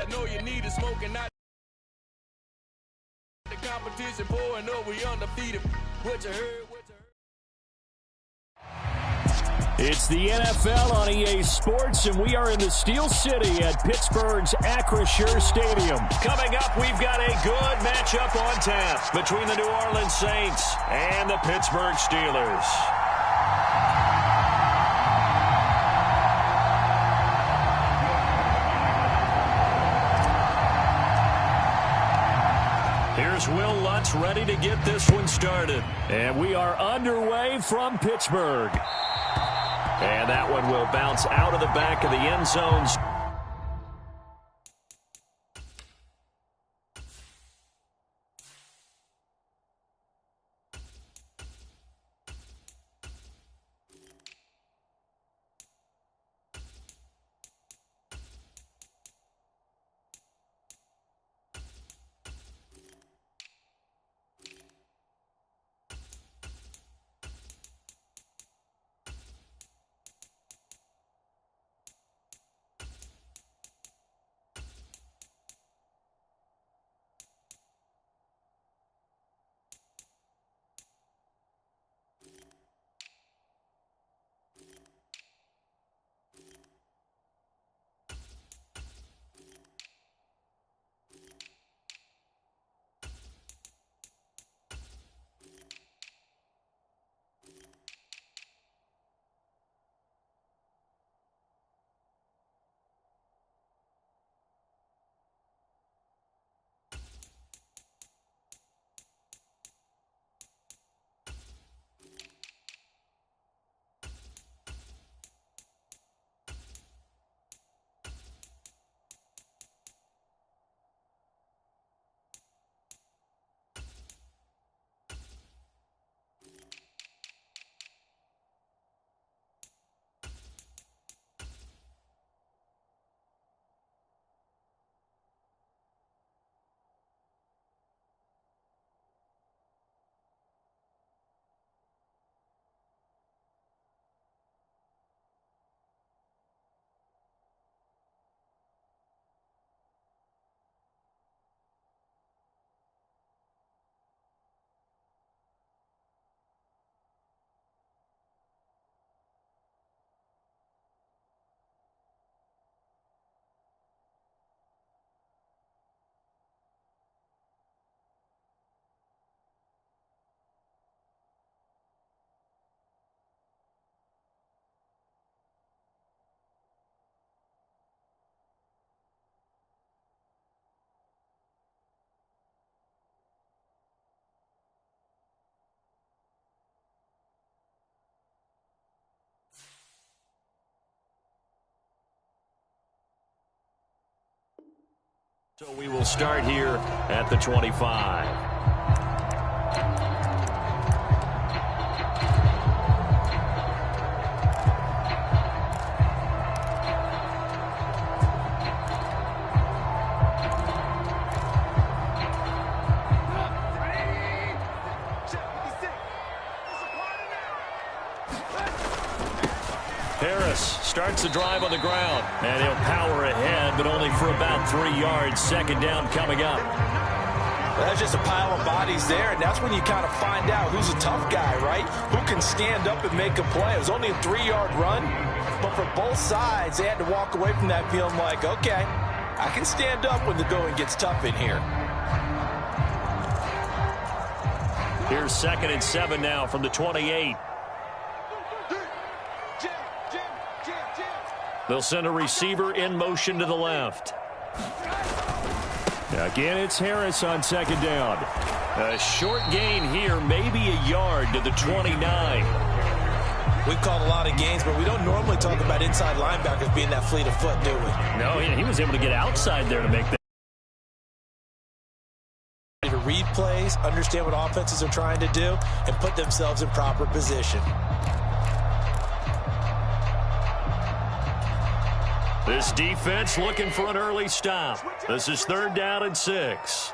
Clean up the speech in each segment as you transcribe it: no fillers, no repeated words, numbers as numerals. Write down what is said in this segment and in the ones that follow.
know you need a smoke and not the competition for and we undefeated. What you heard, what you heard. It's the NFL on EA Sports, and we are in the Steel City at Pittsburgh's Acrisure Stadium. Coming up, we've got a good matchup on tap between the New Orleans Saints and the Pittsburgh Steelers. Here's Will Lutz ready to get this one started. And we are underway from Pittsburgh. And that one will bounce out of the back of the end zones. So we will start here at the 25. Starts the drive on the ground, and he'll power ahead, but only for about 3 yards. Second down coming up. Well, that's just a pile of bodies there, and that's when you kind of find out who's a tough guy, right? Who can stand up and make a play. It was only a 3-yard run, but for both sides, they had to walk away from that feeling like, okay, I can stand up when the going gets tough in here. Here's 2nd and 7 now from the 28. They'll send a receiver in motion to the left. Again, it's Harris on 2nd down. A short gain here, maybe a yard to the 29. We've called a lot of games, but we don't normally talk about inside linebackers being that fleet of foot, do we? No, he was able to get outside there to make that. To read plays, understand what offenses are trying to do, and put themselves in proper position. This defense looking for an early stop. This is 3rd down and 6.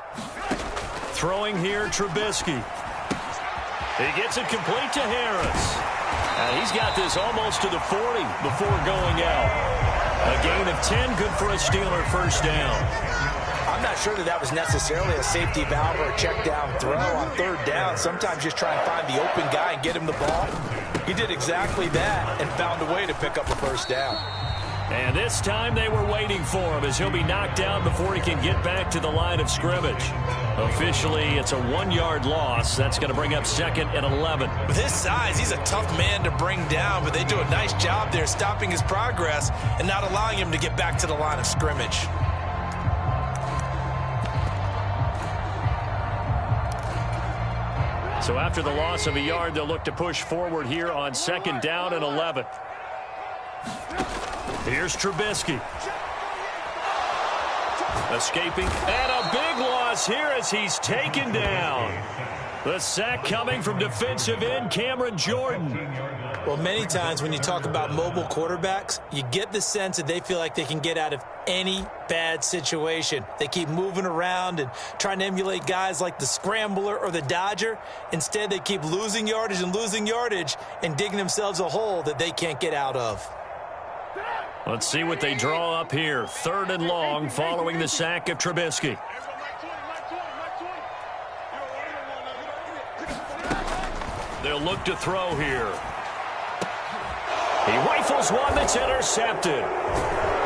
Throwing here, Trubisky. He gets it complete to Harris. And he's got this almost to the 40 before going out. A gain of of 10, good for a Steeler first down. I'm not sure that was necessarily a safety valve or a check down throw on third down. Sometimes just try and find the open guy and get him the ball. He did exactly that and found a way to pick up a first down. And this time they were waiting for him as he'll be knocked down before he can get back to the line of scrimmage. Officially, it's a 1-yard loss. That's going to bring up 2nd and 11. With his size, he's a tough man to bring down, but they do a nice job there stopping his progress and not allowing him to get back to the line of scrimmage. So after the loss of a yard, they'll look to push forward here on 2nd down and 11. Here's Trubisky. Escaping. And a big loss here as he's taken down. The sack coming from defensive end Cameron Jordan. Well, many times when you talk about mobile quarterbacks, you get the sense that they feel like they can get out of any bad situation. They keep moving around and trying to emulate guys like the Scrambler or the Dodger. Instead, they keep losing yardage and digging themselves a hole that they can't get out of. Let's see what they draw up here. 3rd and long following the sack of Trubisky. They'll look to throw here. He rifles one that's intercepted.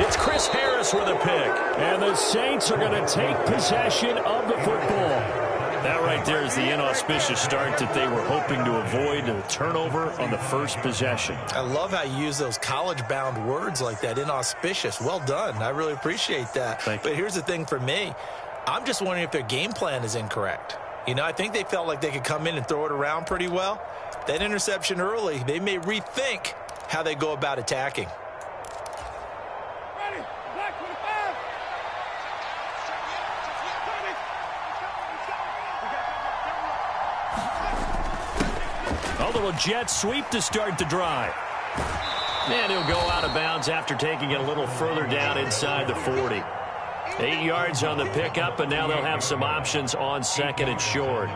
It's Chris Harris with a pick. And the Saints are going to take possession of the football. That right there is the inauspicious start that they were hoping to avoid, a turnover on the first possession. I love how you use those college-bound words like that, inauspicious. Well done. I really appreciate that. But here's the thing for me. I'm just wondering if their game plan is incorrect. You know, I think they felt like they could come in and throw it around pretty well. That interception early, they may rethink how they go about attacking. A little jet sweep to start the drive. And he'll go out of bounds after taking it a little further down inside the 40. 8 yards on the pickup, and now they'll have some options on 2nd and short.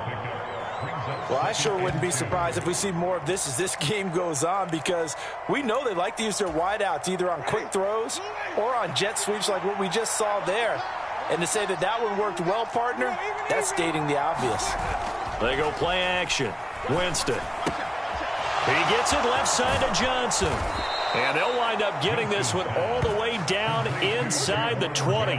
Well, I sure wouldn't be surprised if we see more of this as this game goes on, because we know they like to use their wideouts either on quick throws or on jet sweeps like what we just saw there. And to say that that one worked well, partner, that's stating the obvious. They go play action. Winston. He gets it left side to Johnson. And they'll wind up getting this one all the way down inside the 20.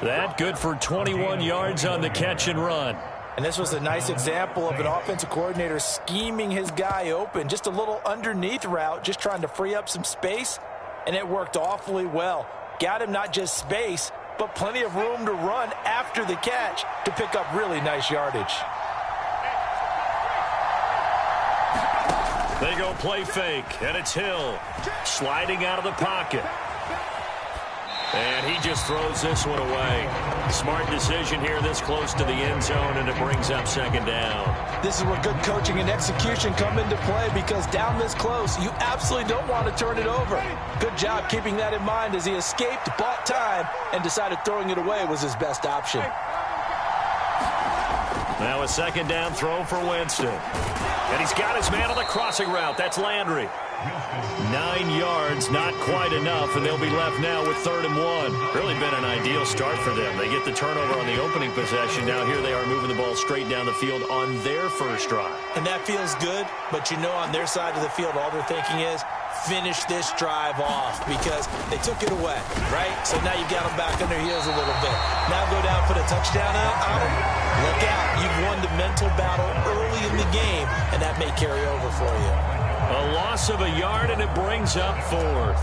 That good for 21 yards on the catch and run. And this was a nice example of an offensive coordinator scheming his guy open. Just a little underneath route, just trying to free up some space. And it worked awfully well. Got him not just space, but plenty of room to run after the catch to pick up really nice yardage. They go play fake, and it's Hill sliding out of the pocket. And he just throws this one away. Smart decision here this close to the end zone, and it brings up 2nd down. This is where good coaching and execution come into play, because down this close, you absolutely don't want to turn it over. Good job keeping that in mind as he escaped, bought time, and decided throwing it away was his best option. Now a 2nd down throw for Winston. And he's got his man on the crossing route. That's Landry. 9 yards, not quite enough, and they'll be left now with 3rd and 1. Really been an ideal start for them. They get the turnover on the opening possession. Now here they are moving the ball straight down the field on their first drive. And that feels good, but you know on their side of the field all they're thinking is finish this drive off, because they took it away, right? So now you've got them back on their heels a little bit. Now go down, put a touchdown on them. Look out. You've won the mental battle early in the game, and that may carry over for you. A loss of a yard, and it brings up 4th.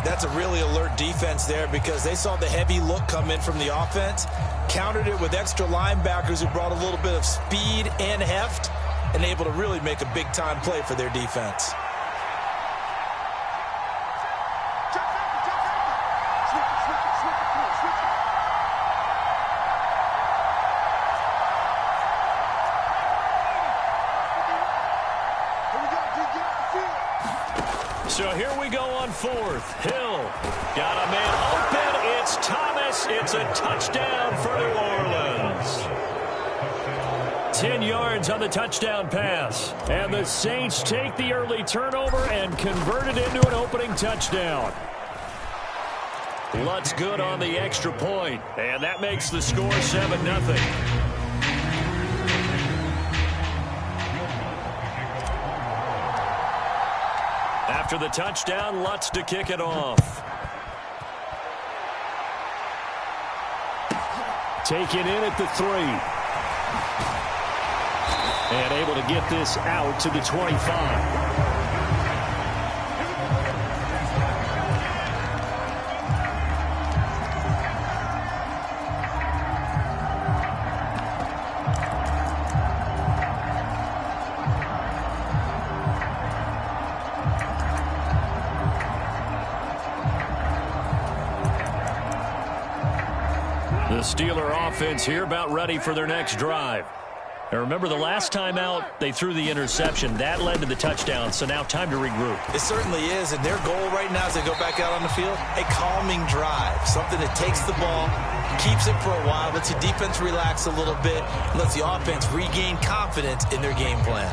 That's a really alert defense there, because they saw the heavy look come in from the offense, countered it with extra linebackers who brought a little bit of speed and heft, and able to really make a big-time play for their defense. So here we go on 4th. Hill got a man open. It's Thomas. It's a touchdown for New Orleans. 10 yards on the touchdown pass. And the Saints take the early turnover and convert it into an opening touchdown. Lutt's good on the extra point, and that makes the score 7-0. After the touchdown, Lutt's to kick it off. Taken in at the 3. And able to get this out to the 25. The Steeler offense here about ready for their next drive. Now remember, the last time out, they threw the interception. That led to the touchdown, so now time to regroup. It certainly is, and their goal right now as they go back out on the field, a calming drive, something that takes the ball, keeps it for a while, lets the defense relax a little bit, and lets the offense regain confidence in their game plan.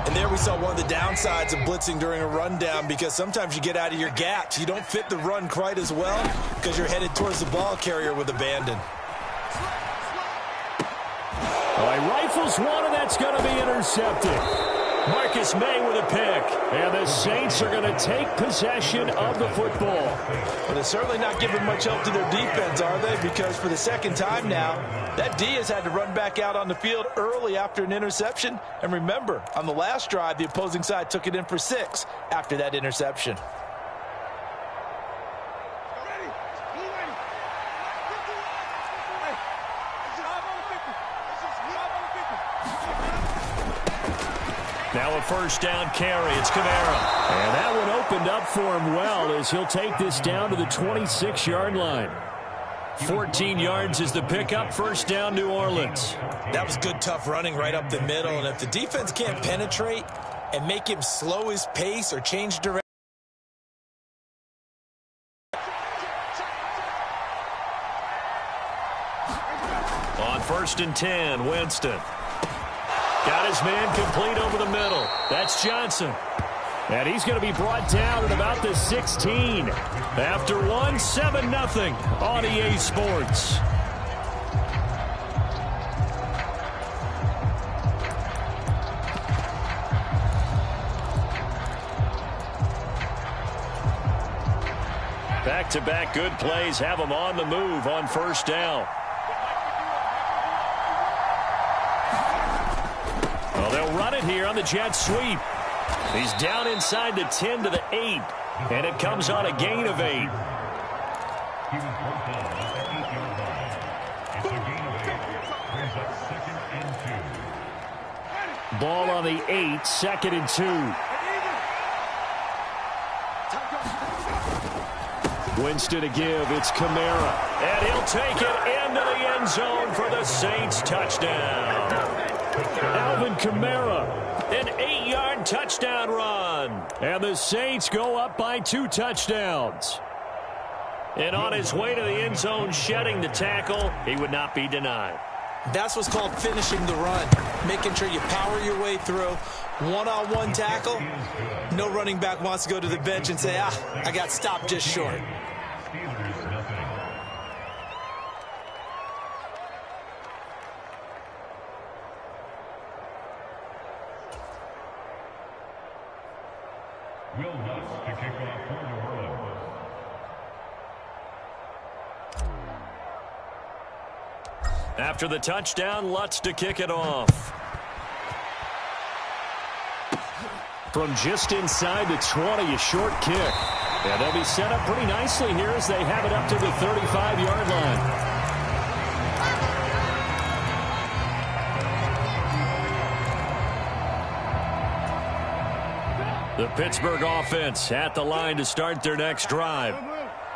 And there we saw one of the downsides of blitzing during a rundown, because sometimes you get out of your gaps. You don't fit the run quite as well because you're headed towards the ball carrier with abandon. He rifles one, and that's going to be intercepted. Marcus May with a pick. And the Saints are going to take possession of the football. Well, they're certainly not giving much help to their defense, are they? Because for the second time now, that D has had to run back out on the field early after an interception. And remember, on the last drive, the opposing side took it in for 6 after that interception. Now a first down carry. It's Kamara. And that one opened up for him well as he'll take this down to the 26-yard line. 14 yards is the pickup. First down, New Orleans. That was good, tough running right up the middle. And if the defense can't penetrate and make him slow his pace or change direction. On 1st and 10, Winston. Got his man complete over the middle. That's Johnson. And he's going to be brought down at about the 16. After 7-0 on EA Sports. Back-to-back good plays have him on the move on first down. Well, they'll run it here on the jet sweep. He's down inside the 10 to the 8, and it comes on a gain of 8. Ball on the 8, 2nd and 2. Winston to give. It's Kamara. And he'll take it into the end zone for the Saints touchdown. Alvin Kamara, an 8-yard touchdown run. And the Saints go up by 2 touchdowns. And on his way to the end zone, shedding the tackle, he would not be denied. That's what's called finishing the run, making sure you power your way through. One-on-one tackle, no running back wants to go to the bench and say, I got stopped just short. After the touchdown, Lutz to kick it off. From just inside the 20, a short kick. And they'll be set up pretty nicely here as they have it up to the 35-yard line. The Pittsburgh offense at the line to start their next drive.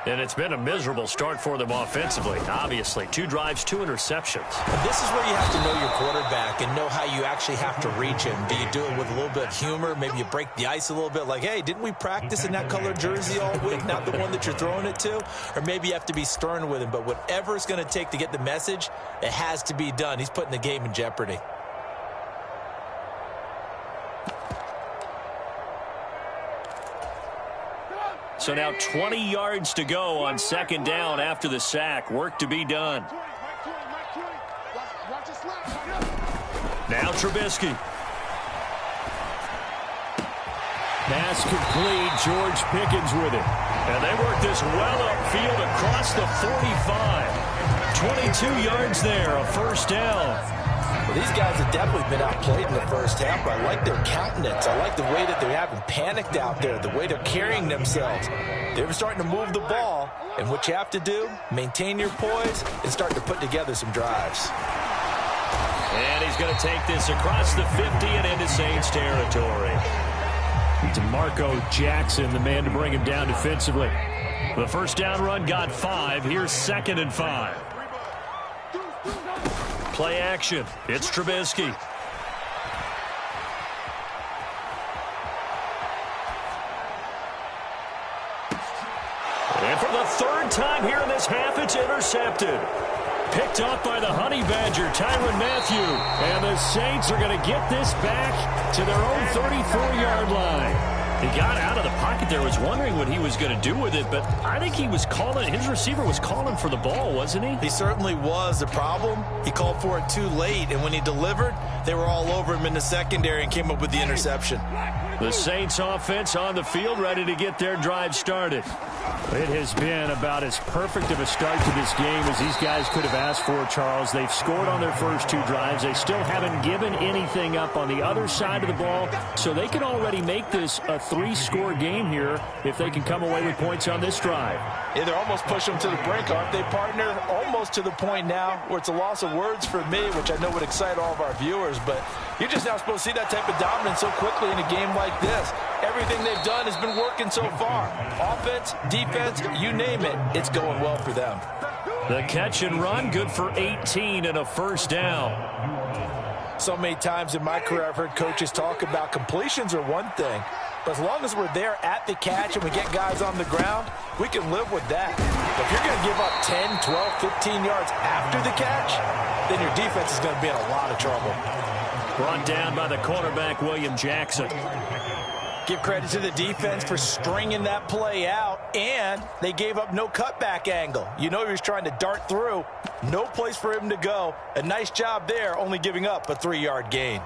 And it's been a miserable start for them offensively. Obviously, 2 drives, 2 interceptions. And this is where you have to know your quarterback and know how you actually have to reach him. Do you do it with a little bit of humor? Maybe you break the ice a little bit like, hey, didn't we practice in that colored jersey all week? Not the one that you're throwing it to? Or maybe you have to be stern with him. But whatever it's going to take to get the message, it has to be done. He's putting the game in jeopardy. So now 20 yards to go on second down after the sack. Work to be done. Now Trubisky. Pass complete. George Pickens with it. And they work this well upfield across the 45. 22 yards there, a first down. Well, these guys have definitely been outplayed in the first half, but I like their countenance. I like the way that they haven't panicked out there, the way they're carrying themselves. They're starting to move the ball, and what you have to do, maintain your poise and start to put together some drives. And he's going to take this across the 50 and into Saints territory. DeMarco Jackson, the man to bring him down defensively. The first down run got 5. Here's 2nd and 5. Play action. It's Trubisky. And for the 3rd time here in this half, it's intercepted. Picked up by the Honey Badger, Tyrann Mathieu. And the Saints are going to get this back to their own 34-yard line. He got out of the pocket there, was wondering what he was going to do with it, but I think he was calling, his receiver was calling for the ball, wasn't he? He certainly was. The problem, he called for it too late, and when he delivered, they were all over him in the secondary and came up with the interception. The Saints offense on the field, ready to get their drive started. It has been about as perfect of a start to this game as these guys could have asked for, Charles. They've scored on their first 2 drives. They still haven't given anything up on the other side of the ball, so they can already make this a 3-score game here if they can come away with points on this drive. Yeah, they're almost pushing them to the brink, aren't they, partner? Almost to the point now where it's a loss of words for me, which I know would excite all of our viewers, but you're just not supposed to see that type of dominance so quickly in a game like this. Everything they've done has been working so far. Offense, defense, you name it, it's going well for them. The catch and run, good for 18 and a first down. So many times in my career I've heard coaches talk about completions are one thing, but as long as we're there at the catch and we get guys on the ground, we can live with that. But if you're going to give up 10, 12, 15 yards after the catch, then your defense is going to be in a lot of trouble. Brought down by the cornerback, William Jackson. Give credit to the defense for stringing that play out, and they gave up no cutback angle. You know he was trying to dart through. No place for him to go. A nice job there, only giving up a 3-yard gain.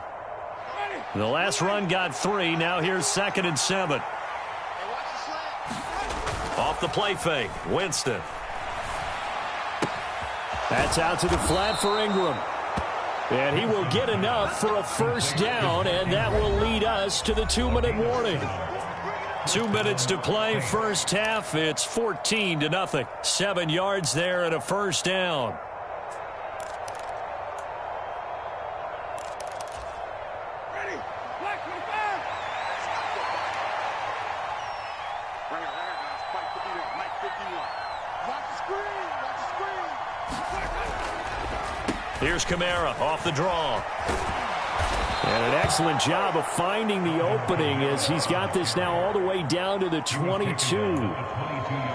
The last run got 3. Now here's 2nd and 7. Off the play fake, Winston. That's out to the flat for Ingram. And he will get enough for a first down, and that will lead us to the 2-minute warning. 2 minutes to play, first half. It's 14-0. 7 yards there and a first down. Here's Kamara off the draw. And an excellent job of finding the opening as he's got this now all the way down to the 22.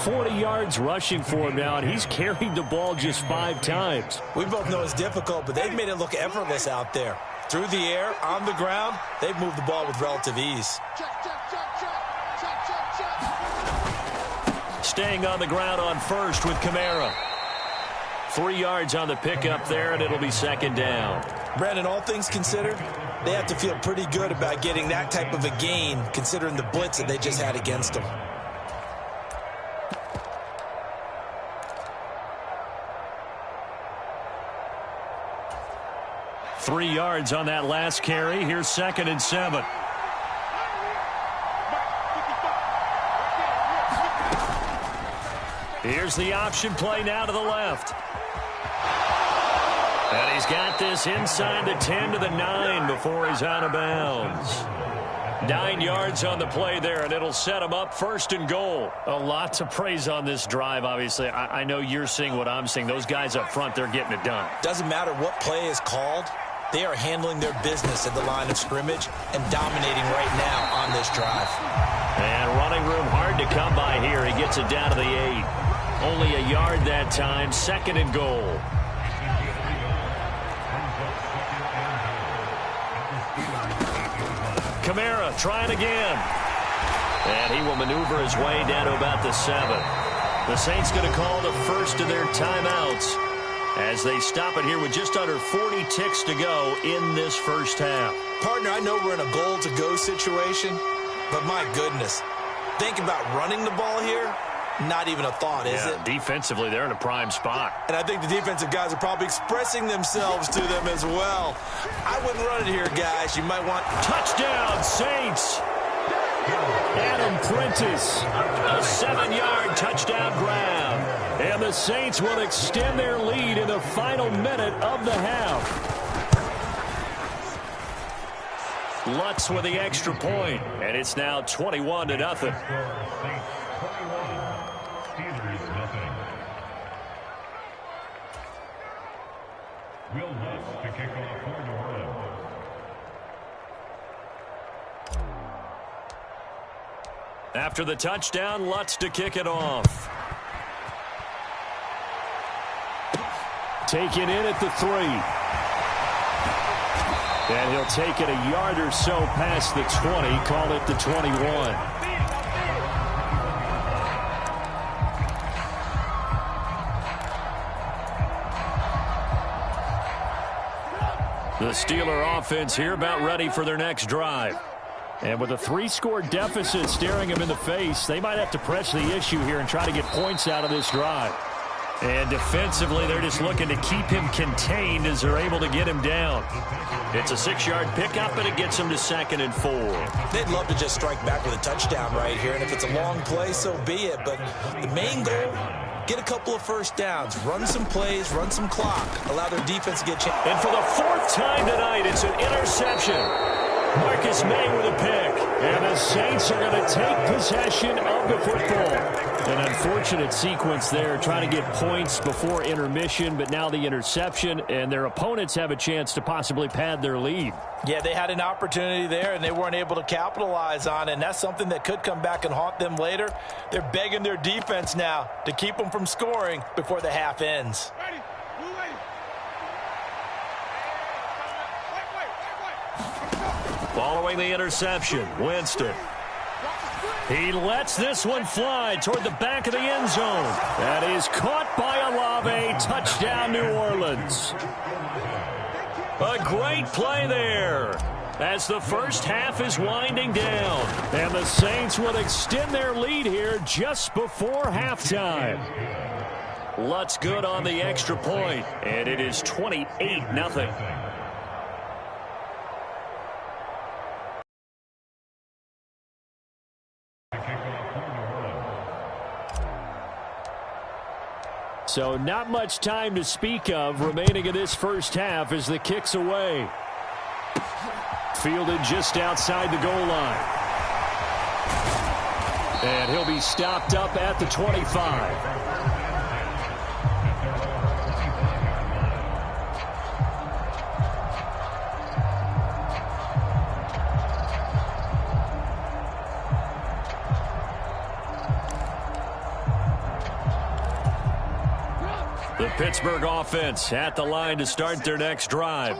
40 yards rushing for him now, and he's carried the ball just 5 times. We both know it's difficult, but they've made it look effortless out there. Through the air, on the ground, they've moved the ball with relative ease. Staying on the ground on first with Kamara. 3 yards on the pickup there, and it'll be second down. Brandon, all things considered, they have to feel pretty good about getting that type of a gain, considering the blitz that they just had against them. Three yards on that last carry. Here's 2nd and 7. Here's the option play now to the left. And he's got this inside the 10 to the 9 before he's out of bounds. 9 yards on the play there, and it'll set him up 1st and goal. A lot to praise on this drive, obviously. I know you're seeing what I'm seeing. Those guys up front, they're getting it done. Doesn't matter what play is called. They are handling their business at the line of scrimmage and dominating right now on this drive. And running room hard to come by here. He gets it down to the 8. Only a yard that time. 2nd and goal. Kamara trying again. And he will maneuver his way down to about the 7. The Saints going to call the first of their timeouts as they stop it here with just under 40 ticks to go in this first half. Partner, I know we're in a goal-to-go situation, but my goodness, think about running the ball here. Not even a thought, is it? Defensively, they're in a prime spot. And I think the defensive guys are probably expressing themselves to them as well. I wouldn't run it here, guys. You might want... Touchdown, Saints! Adam Prentice, a 7-yard touchdown grab. And the Saints will extend their lead in the final minute of the half. Lutz with the extra point, and it's now 21-0. Will Lutz to kick off for New Orleans. After the touchdown, Lutz to kick it off. Take it in at the 3. And he'll take it a yard or so past the 20, call it the 21. The Steeler offense here about ready for their next drive. And with a 3-score deficit staring them in the face, they might have to press the issue here and try to get points out of this drive. And defensively, they're just looking to keep him contained as they're able to get him down. It's a 6-yard pickup, and it gets him to 2nd and 4. They'd love to just strike back with a touchdown right here, and if it's a long play, so be it. But the main goal, get a couple of first downs, run some plays, run some clock, allow their defense to get a chance. And for the 4th time tonight, it's an interception. Marcus May with a pick. And the Saints are going to take possession of the football. An unfortunate sequence there, trying to get points before intermission, but now the interception, and their opponents have a chance to possibly pad their lead. Yeah, they had an opportunity there, and they weren't able to capitalize on it, and that's something that could come back and haunt them later. They're begging their defense now to keep them from scoring before the half ends. Following the interception, Winston. He lets this one fly toward the back of the end zone. That is caught by Olave. Touchdown, New Orleans. A great play there as the first half is winding down. And the Saints will extend their lead here just before halftime. Lutz good on the extra point, and it is 28-0. So not much time to speak of remaining in this first half as the kick's away. Fielded just outside the goal line. And he'll be stopped up at the 25. The Pittsburgh offense at the line to start their next drive.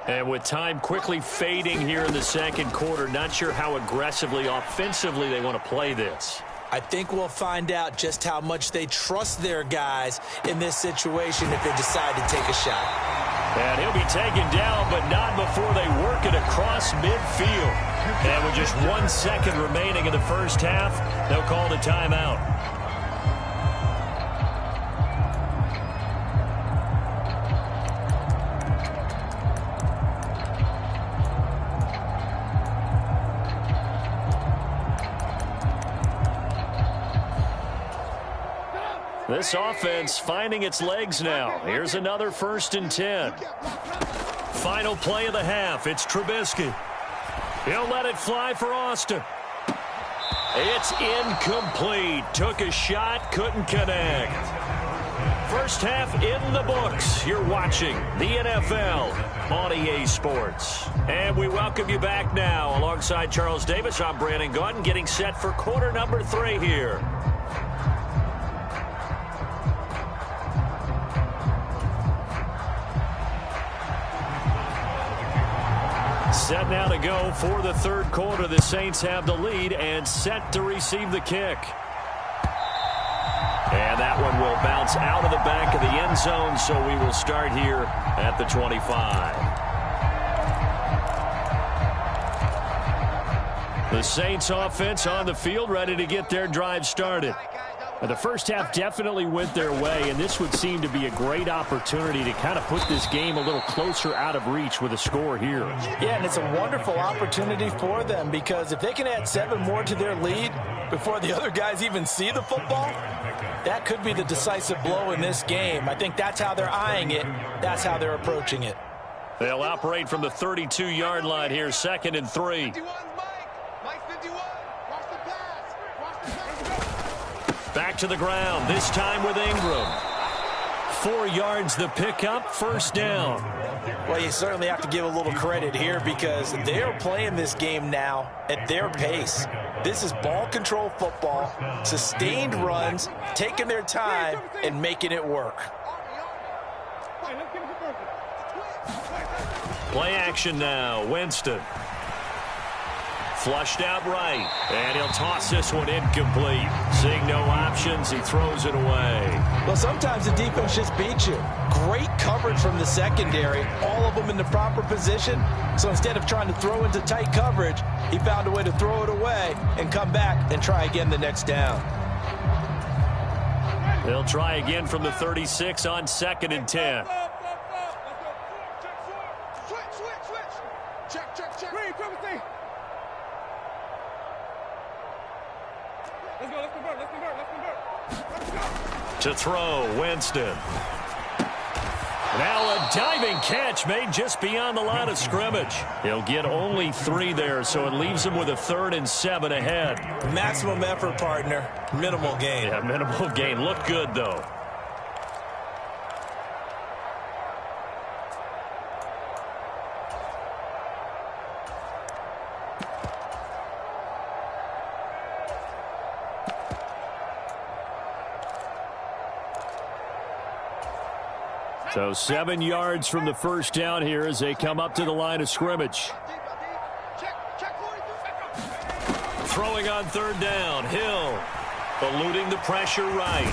And with time quickly fading here in the second quarter, not sure how aggressively, offensively they want to play this. I think we'll find out just how much they trust their guys in this situation if they decide to take a shot. And he'll be taken down, but not before they work it across midfield. And with just 1 second remaining in the first half, they'll call the timeout. This offense finding its legs now. Here's another 1st and 10. Final play of the half. It's Trubisky. He'll let it fly for Austin. It's incomplete. Took a shot, couldn't connect. First half in the books. You're watching the NFL on EA Sports. And we welcome you back now. Alongside Charles Davis, I'm Brandon Gaudin, getting set for quarter number 3 here. Set now to go for the third quarter. The Saints have the lead and set to receive the kick. And that one will bounce out of the back of the end zone, so we will start here at the 25. The Saints offense on the field, ready to get their drive started. The first half definitely went their way, and this would seem to be a great opportunity to kind of put this game a little closer out of reach with a score here. Yeah, and it's a wonderful opportunity for them, because if they can add 7 more to their lead before the other guys even see the football, that could be the decisive blow in this game. I think that's how they're eyeing it. That's how they're approaching it. They'll operate from the 32-yard line here, 2nd and 3. Back to the ground, this time with Ingram. 4 yards the pickup, first down. Well, you certainly have to give a little credit here, because they're playing this game now at their pace. This is ball control football, sustained runs, taking their time and making it work. Play action now, Winston. Flushed out right, and he'll toss this one incomplete. Seeing no options, he throws it away. Well, sometimes the defense just beats you. Great coverage from the secondary, all of them in the proper position. So instead of trying to throw into tight coverage, he found a way to throw it away and come back and try again the next down. They'll try again from the 36 on 2nd and 10. To throw, Winston. Now a diving catch made just beyond the line of scrimmage. He'll get only 3 there, so it leaves him with a 3rd and 7 ahead. Maximum effort, partner. Minimal gain. Yeah, minimal gain. Look good, though. So 7 yards from the first down here as they come up to the line of scrimmage. Throwing on 3rd down, Hill eluding the pressure right.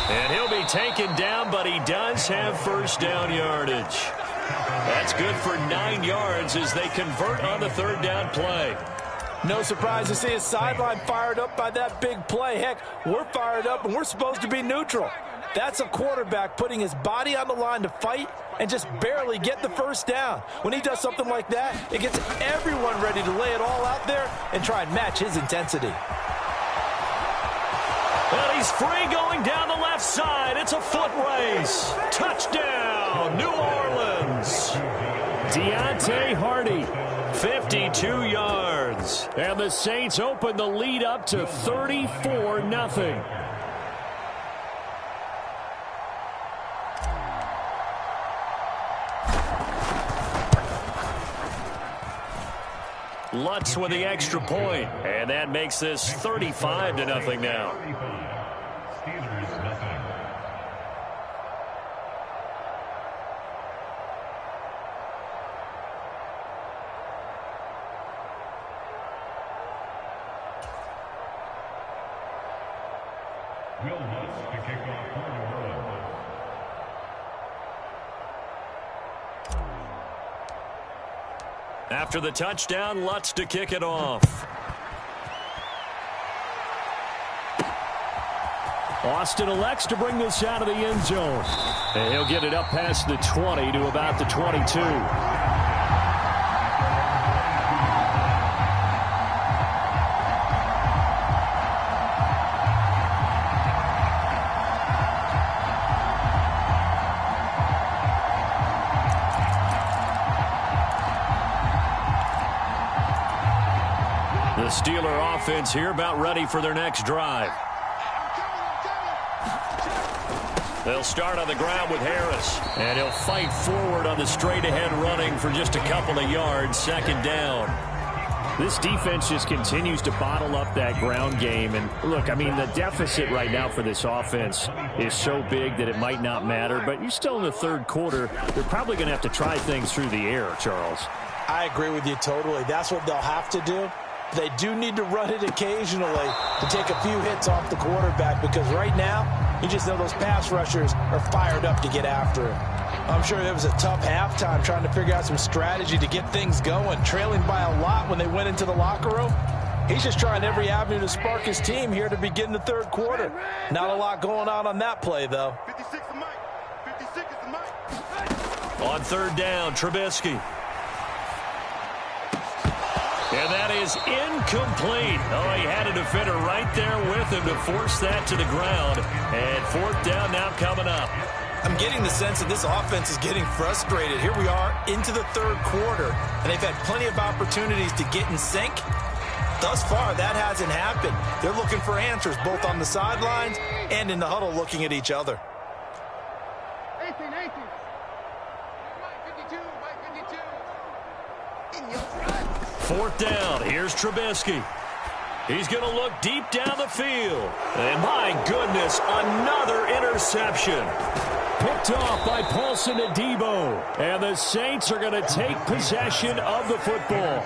And he'll be taken down, but he does have first down yardage. That's good for 9 yards as they convert on the 3rd down play. No surprise to see his sideline fired up by that big play. Heck, we're fired up and we're supposed to be neutral. That's a quarterback putting his body on the line to fight and just barely get the first down. When he does something like that, it gets everyone ready to lay it all out there and try and match his intensity. And he's free going down the left side. It's a foot race. Touchdown, New Orleans. Deontay Hardy, 52 yards. And the Saints open the lead up to 34-0. Lutz with the extra point, and that makes this 35-0 now. Steelers nothing. Will Lutz to kick off for New Orleans. After the touchdown, Lutz to kick it off. Austin elects to bring this out of the end zone. And he'll get it up past the 20 to about the 22. The Steeler offense here about ready for their next drive. They'll start on the ground with Harris, and he'll fight forward on the straight-ahead running for just a couple of yards, 2nd down. This defense just continues to bottle up that ground game. And look, I mean, the deficit right now for this offense is so big that it might not matter. But you're still in the 3rd quarter. They're probably going to have to try things through the air, Charles. I agree with you totally. That's what they'll have to do. They do need to run it occasionally to take a few hits off the quarterback, because right now, you just know those pass rushers are fired up to get after him. I'm sure it was a tough halftime trying to figure out some strategy to get things going, trailing by a lot when they went into the locker room. He's just trying every avenue to spark his team here to begin the third quarter. Not a lot going on that play, though. 56 is Mike. 56 is Mike. On third down, Trubisky. And that is incomplete. Oh, he had a defender right there with him to force that to the ground. And fourth down now coming up. I'm getting the sense that this offense is getting frustrated. Here we are into the third quarter, and they've had plenty of opportunities to get in sync. Thus far, that hasn't happened. They're looking for answers both on the sidelines and in the huddle looking at each other. 18. Mike 52. Mike 52. In your front. Fourth down. Here's Trubisky. He's going to look deep down the field. And my goodness, another interception. Picked off by Paulson Adebo. And the Saints are going to take possession of the football.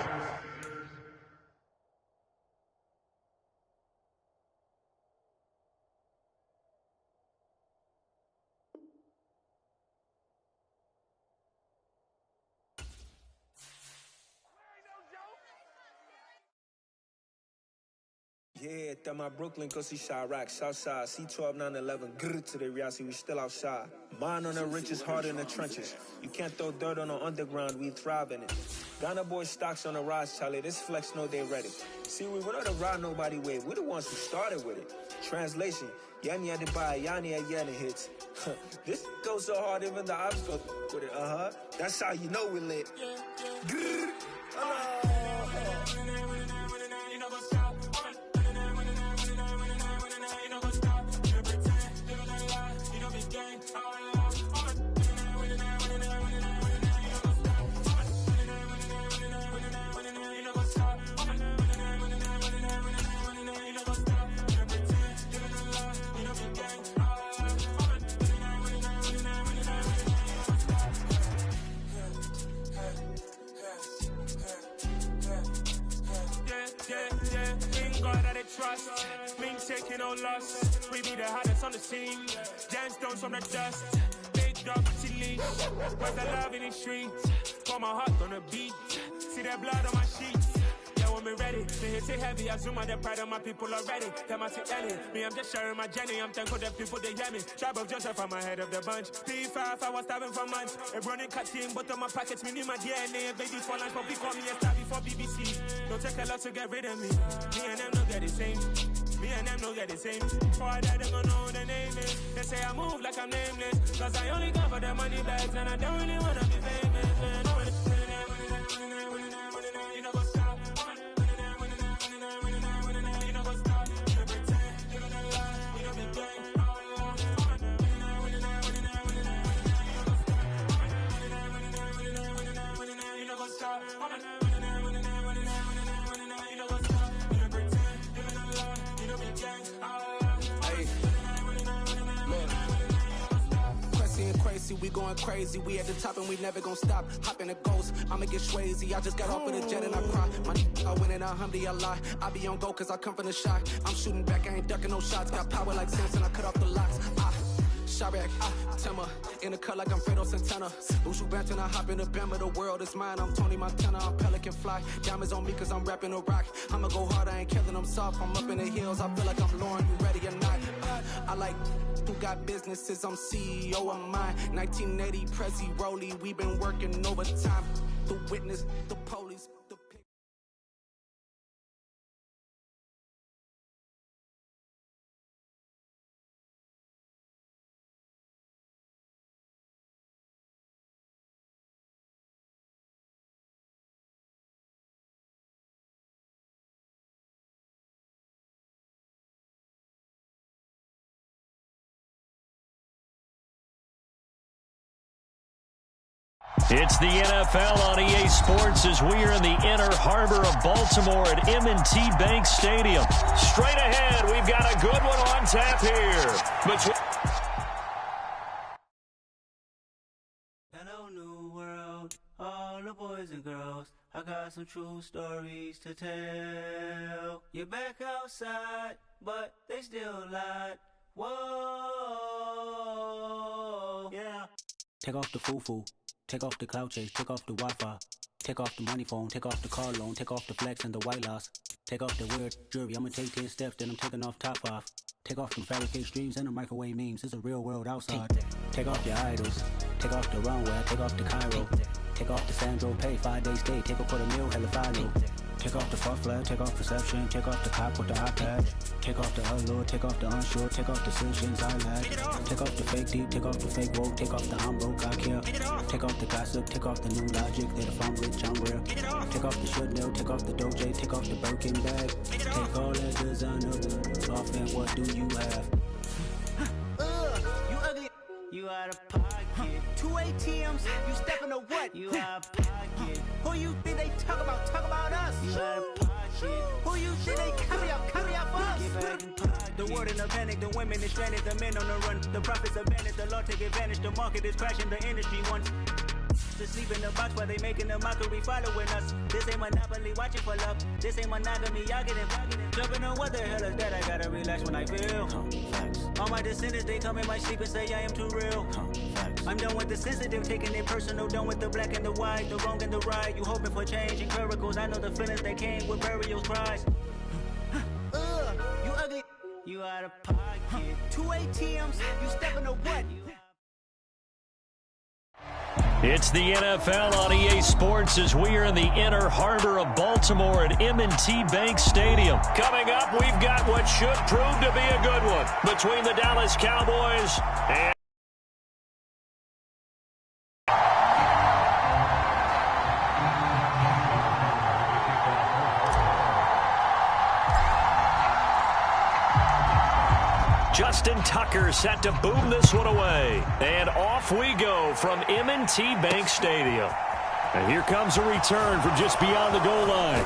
Yeah, that my Brooklyn, go see Chirac, Southside, C12, 911, grrr to the reality, we still outside. Mine on the riches, hard in the trenches. You can't throw dirt on the underground, we thrive in it. Ghana boy stocks on the rise, Charlie, this flex know they ready. See, we went on the ride nobody wave, we the ones who started with it. Translation, Yanni had to buy, Yanni at Yanni hits. This goes so hard, even the ops go with it, That's how you know we lit. Grrr, trust, been taking no loss. We be the hottest on the scene. Gemstones from the dust. Big dog chili. Where's the love in the streets? Pour my heart on the beat. See that blood on my sheets. Yeah, when me ready, they hit it heavy. I zoom out the pride of my people already. Them I see Ellie. Me, I'm just sharing my journey. I'm thankful that people they hear me. Tribe of Joseph, I'm ahead of the bunch. P5, I was starving for months. A running cut team, but on my pockets, me need my DNA. Babies for lunch, but we call me a star before BBC. Don't take a lot to get rid of me. Me and them don't get the same. Me and them don't get the same. For that, they gon' know the name is. They say I move like I'm nameless. Cause I only go for the money bags. And I don't really wanna be famous, man. You know what's up? You know what's up? You know pretend. You know the lie. You know be gang. You know what's up? Crazy, we going crazy. We at the top and we never gonna stop. Hop in a ghost, I'ma get swayzy. I just got off with a jet and I cry. My I win in alhamdulillah. I be on go cause I come from the shot. I'm shooting back, I ain't ducking no shots. Got power like Samson, I cut off the locks. Chirac, Timmer, in the cut like I'm Fredo Santana. Bushu Banton, I hop in the Bama, the world is mine. I'm Tony Montana, I'm Pelican Fly. Diamonds on me cause I'm rapping a rock. I'ma go hard, I ain't killing them soft. I'm up in the hills, I feel like I'm Lauren, you ready or not? I like who got businesses, I'm CEO of mine. 1980 Prezi Rolly, we been working overtime. The witness, the police, the pick. It's the NFL on EA Sports as we are in the inner harbor of Baltimore at M&T Bank Stadium. Straight ahead, we've got a good one on tap here. Hello, new world, all the boys and girls. girls. I got some true stories to tell. You're back outside, but they still lied. Whoa, yeah. Take off the foo-foo, take off the cloud chase, take off the Wi-Fi, take off the money phone, take off the car loan, take off the flex and the white loss, take off the weird jewelry. I'ma take 10 steps, then I'm taking off top 5. Take off them fabricate streams and the microwave memes. It's a real world outside. Take off your idols, take off the runway, take off the Cairo, take off the Sandro Pay, 5-day stay, take a $250,000, hella follow. Take off the far flag, take off perception, take off the cop with the iPad, take off the allure, take off the unsure, take off decisions I lack, take off the fake deep, take off the fake woke, take off the I'm broke, I care, take off the gossip, take off the new logic, that if I'm rich, I'm rare, take off the should know, take off the doje, take off the Birkin bag, take all that designer off and what do you have? You ugly, you out of pocket, 2 ATMs, you stepping to what? You out of pocket, who you think they talk about us? You out of pocket, who you think they copy up for us? Get back in pocket. The world in a panic, the women is stranded, the men on the run, the profits abandoned, the law take advantage, the market is crashing, the industry wants to sleep in the box while they making a mockery following us. This ain't Monopoly, watching for love. This ain't monogamy, y'all getting jumping on what the hell is that? I gotta relax when I feel. All my descendants, they come in my sleep and say I am too real. I'm done with the sensitive, taking it personal, done with the black and the white, the wrong and the right. You hoping for change and miracles. I know the feelings that came with burials, cries. You ugly, you out of pocket. 2 ATMs, you stepping to what? It's the NFL on EA Sports as we are in the inner harbor of Baltimore at M&T Bank Stadium. Coming up, we've got what should prove to be a good one between the Dallas Cowboys and Justin Tucker set to boom this one away. And off we go from M&T Bank Stadium. And here comes a return from just beyond the goal line.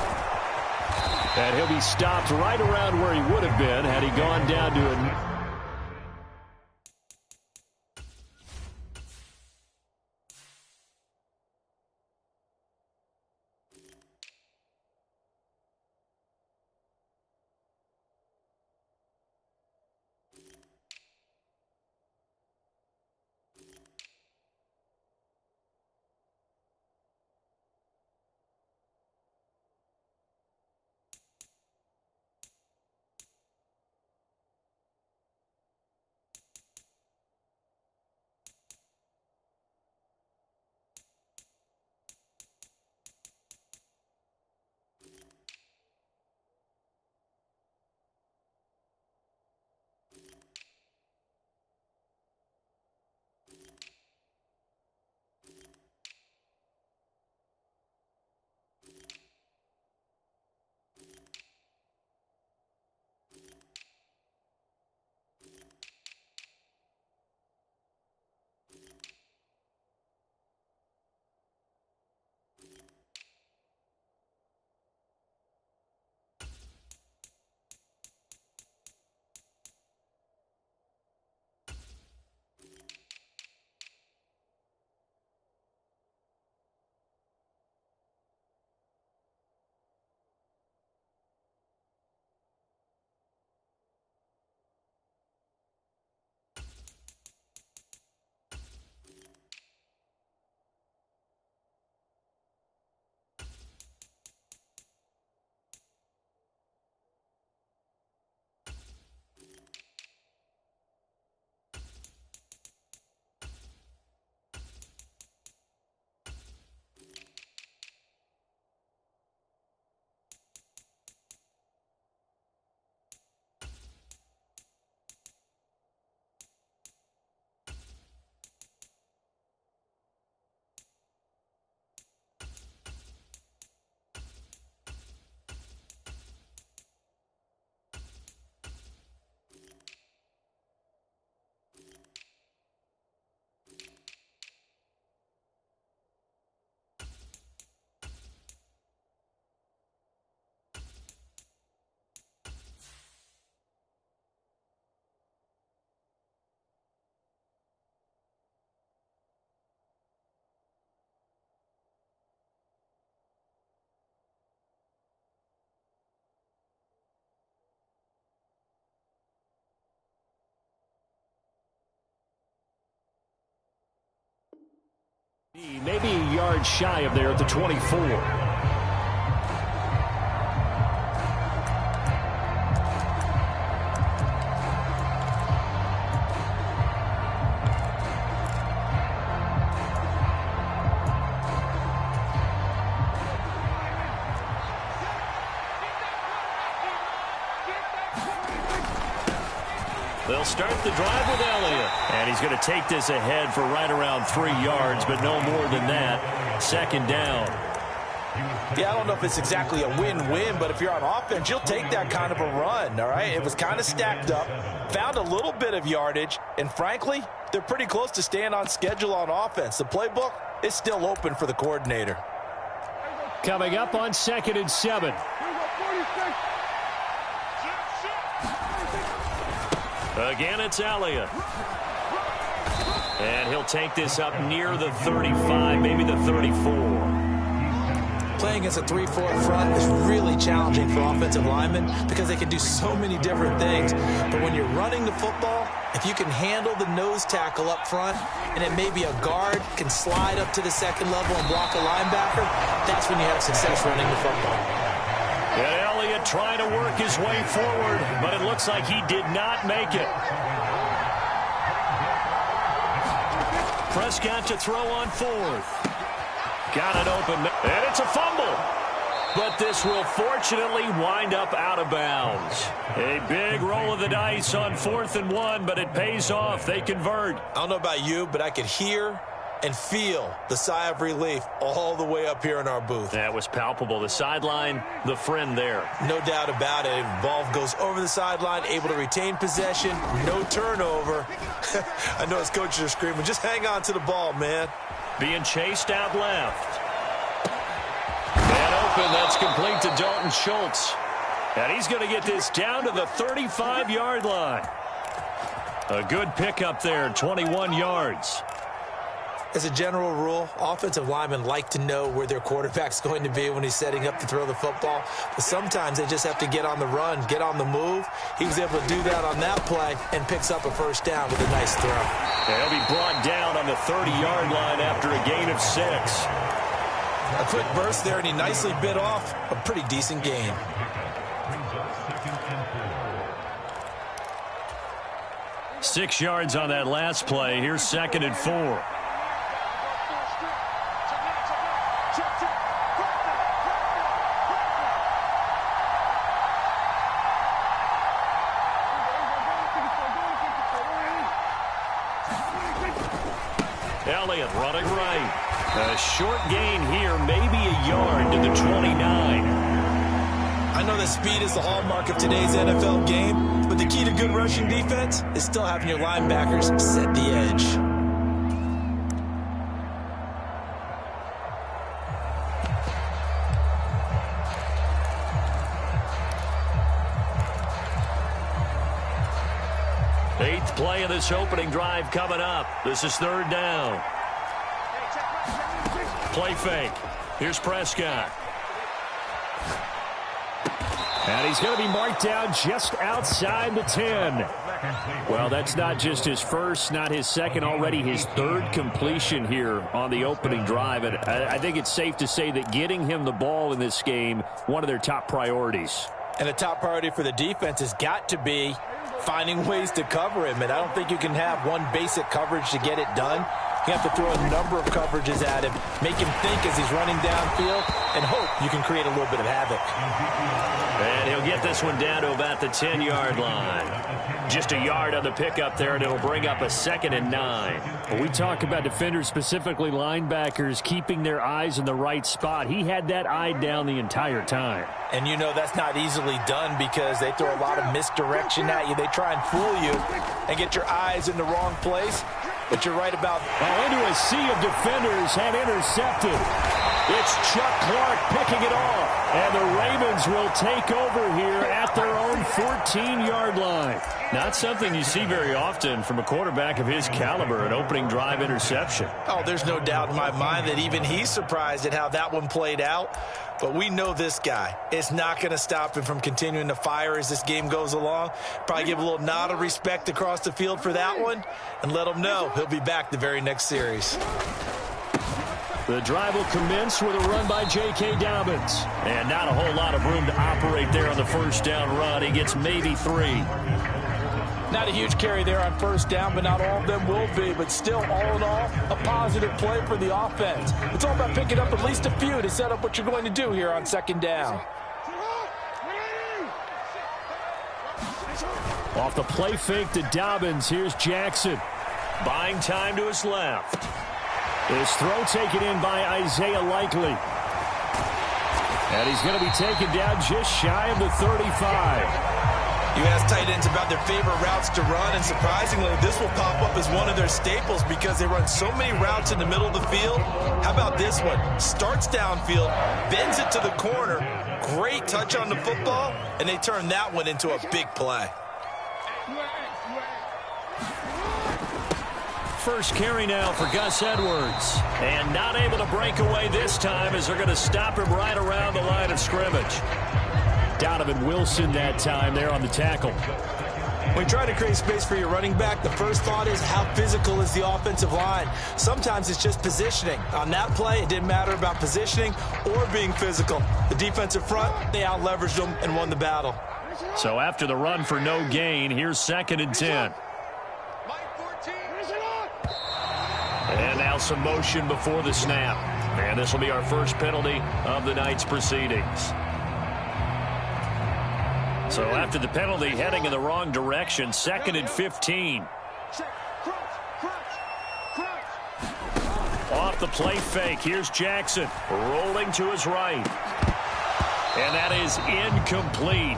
And he'll be stopped right around where he would have been had he gone down to a... Maybe a yard shy of there at the 24. They'll start the drive with Elliott. And he's going to take this ahead for right around 3 yards, but no more than that. Second down. Yeah, I don't know if it's exactly a win-win, but if you're on offense, you'll take that kind of a run, all right? It was kind of stacked up, found a little bit of yardage, and frankly, they're pretty close to staying on schedule on offense. The playbook is still open for the coordinator. Coming up on 2nd and 7. Again, it's Elliott. And he'll take this up near the 35, maybe the 34. Playing against a 3-4 front is really challenging for offensive linemen because they can do so many different things. But when you're running the football, if you can handle the nose tackle up front, and it may be a guard can slide up to the second level and block a linebacker, that's when you have success running the football. And Elliott trying to work his way forward, but it looks like he did not make it. Prescott to throw on 4th. Got it open, and it's a fumble. But this will fortunately wind up out of bounds. A big roll of the dice on 4th and 1, but it pays off. They convert. I don't know about you, but I could hear and feel the sigh of relief all the way up here in our booth. That was palpable. The sideline, the friend there. No doubt about it. Ball goes over the sideline, able to retain possession, no turnover. I know his coaches are screaming, just hang on to the ball, man. Being chased out left. And open, that's complete to Dalton Schultz. And he's going to get this down to the 35-yard line. A good pickup there, 21 yards. As a general rule, offensive linemen like to know where their quarterback's going to be when he's setting up to throw the football. But sometimes they just have to get on the run, get on the move. He was able to do that on that play and picks up a first down with a nice throw. He'll be brought down on the 30-yard line after a gain of 6. A quick burst there, and he nicely bit off a pretty decent gain. Six yards on that last play. Here's 2nd and 4. Elliott running right. A short gain here, maybe a yard to the 29. I know that speed is the hallmark of today's NFL game, but the key to good rushing defense is still having your linebackers set the edge. Eighth play of this opening drive coming up. This is 3rd down. Play fake. Here's Prescott. And he's going to be marked down just outside the 10. Well, that's not just his first, not his second, already his 3rd completion here on the opening drive. And I think it's safe to say that getting him the ball in this game, one of their top priorities. And the top priority for the defense has got to be finding ways to cover him. And I don't think you can have one basic coverage to get it done. You have to throw a number of coverages at him, make him think as he's running downfield, and hope you can create a little bit of havoc. And he'll get this one down to about the 10-yard line. Just a yard on the pickup there, and it'll bring up a 2nd and 9. When we talk about defenders, specifically linebackers, keeping their eyes in the right spot, he had that eye down the entire time. And you know that's not easily done because they throw a lot of misdirection at you. They try and fool you and get your eyes in the wrong place. But you're right about... into a sea of defenders and intercepted. It's Chuck Clark picking it off. And the Ravens will take over here at their own 14-yard line. Not something you see very often from a quarterback of his caliber, an opening drive interception. Oh, there's no doubt in my mind that even he's surprised at how that one played out. But we know this guy. It's not going to stop him from continuing to fire as this game goes along. Probably give a little nod of respect across the field for that one and let him know he'll be back the very next series. The drive will commence with a run by J.K. Dobbins. And not a whole lot of room to operate there on the first down run. He gets maybe 3. Not a huge carry there on first down, but not all of them will be. But still, all in all, a positive play for the offense. It's all about picking up at least a few to set up what you're going to do here on second down. Off the play fake to Dobbins, here's Jackson. Buying time to his left. His throw taken in by Isaiah Likely. And he's going to be taken down just shy of the 35. You ask tight ends about their favorite routes to run, and surprisingly, this will pop up as one of their staples because they run so many routes in the middle of the field. How about this one? Starts downfield, bends it to the corner, great touch on the football, and they turn that one into a big play. First carry now for Gus Edwards. And not able to break away this time as they're going to stop him right around the line of scrimmage. Donovan Wilson that time there on the tackle. When you try to create space for your running back, the first thought is how physical is the offensive line. Sometimes it's just positioning. On that play, it didn't matter about positioning or being physical. The defensive front, they out-leveraged them and won the battle. So after the run for no gain, here's 2nd and 10. And now some motion before the snap. And this will be our first penalty of the night's proceedings. So after the penalty, heading in the wrong direction, 2nd and 15. Off the play fake, here's Jackson, rolling to his right. And that is incomplete.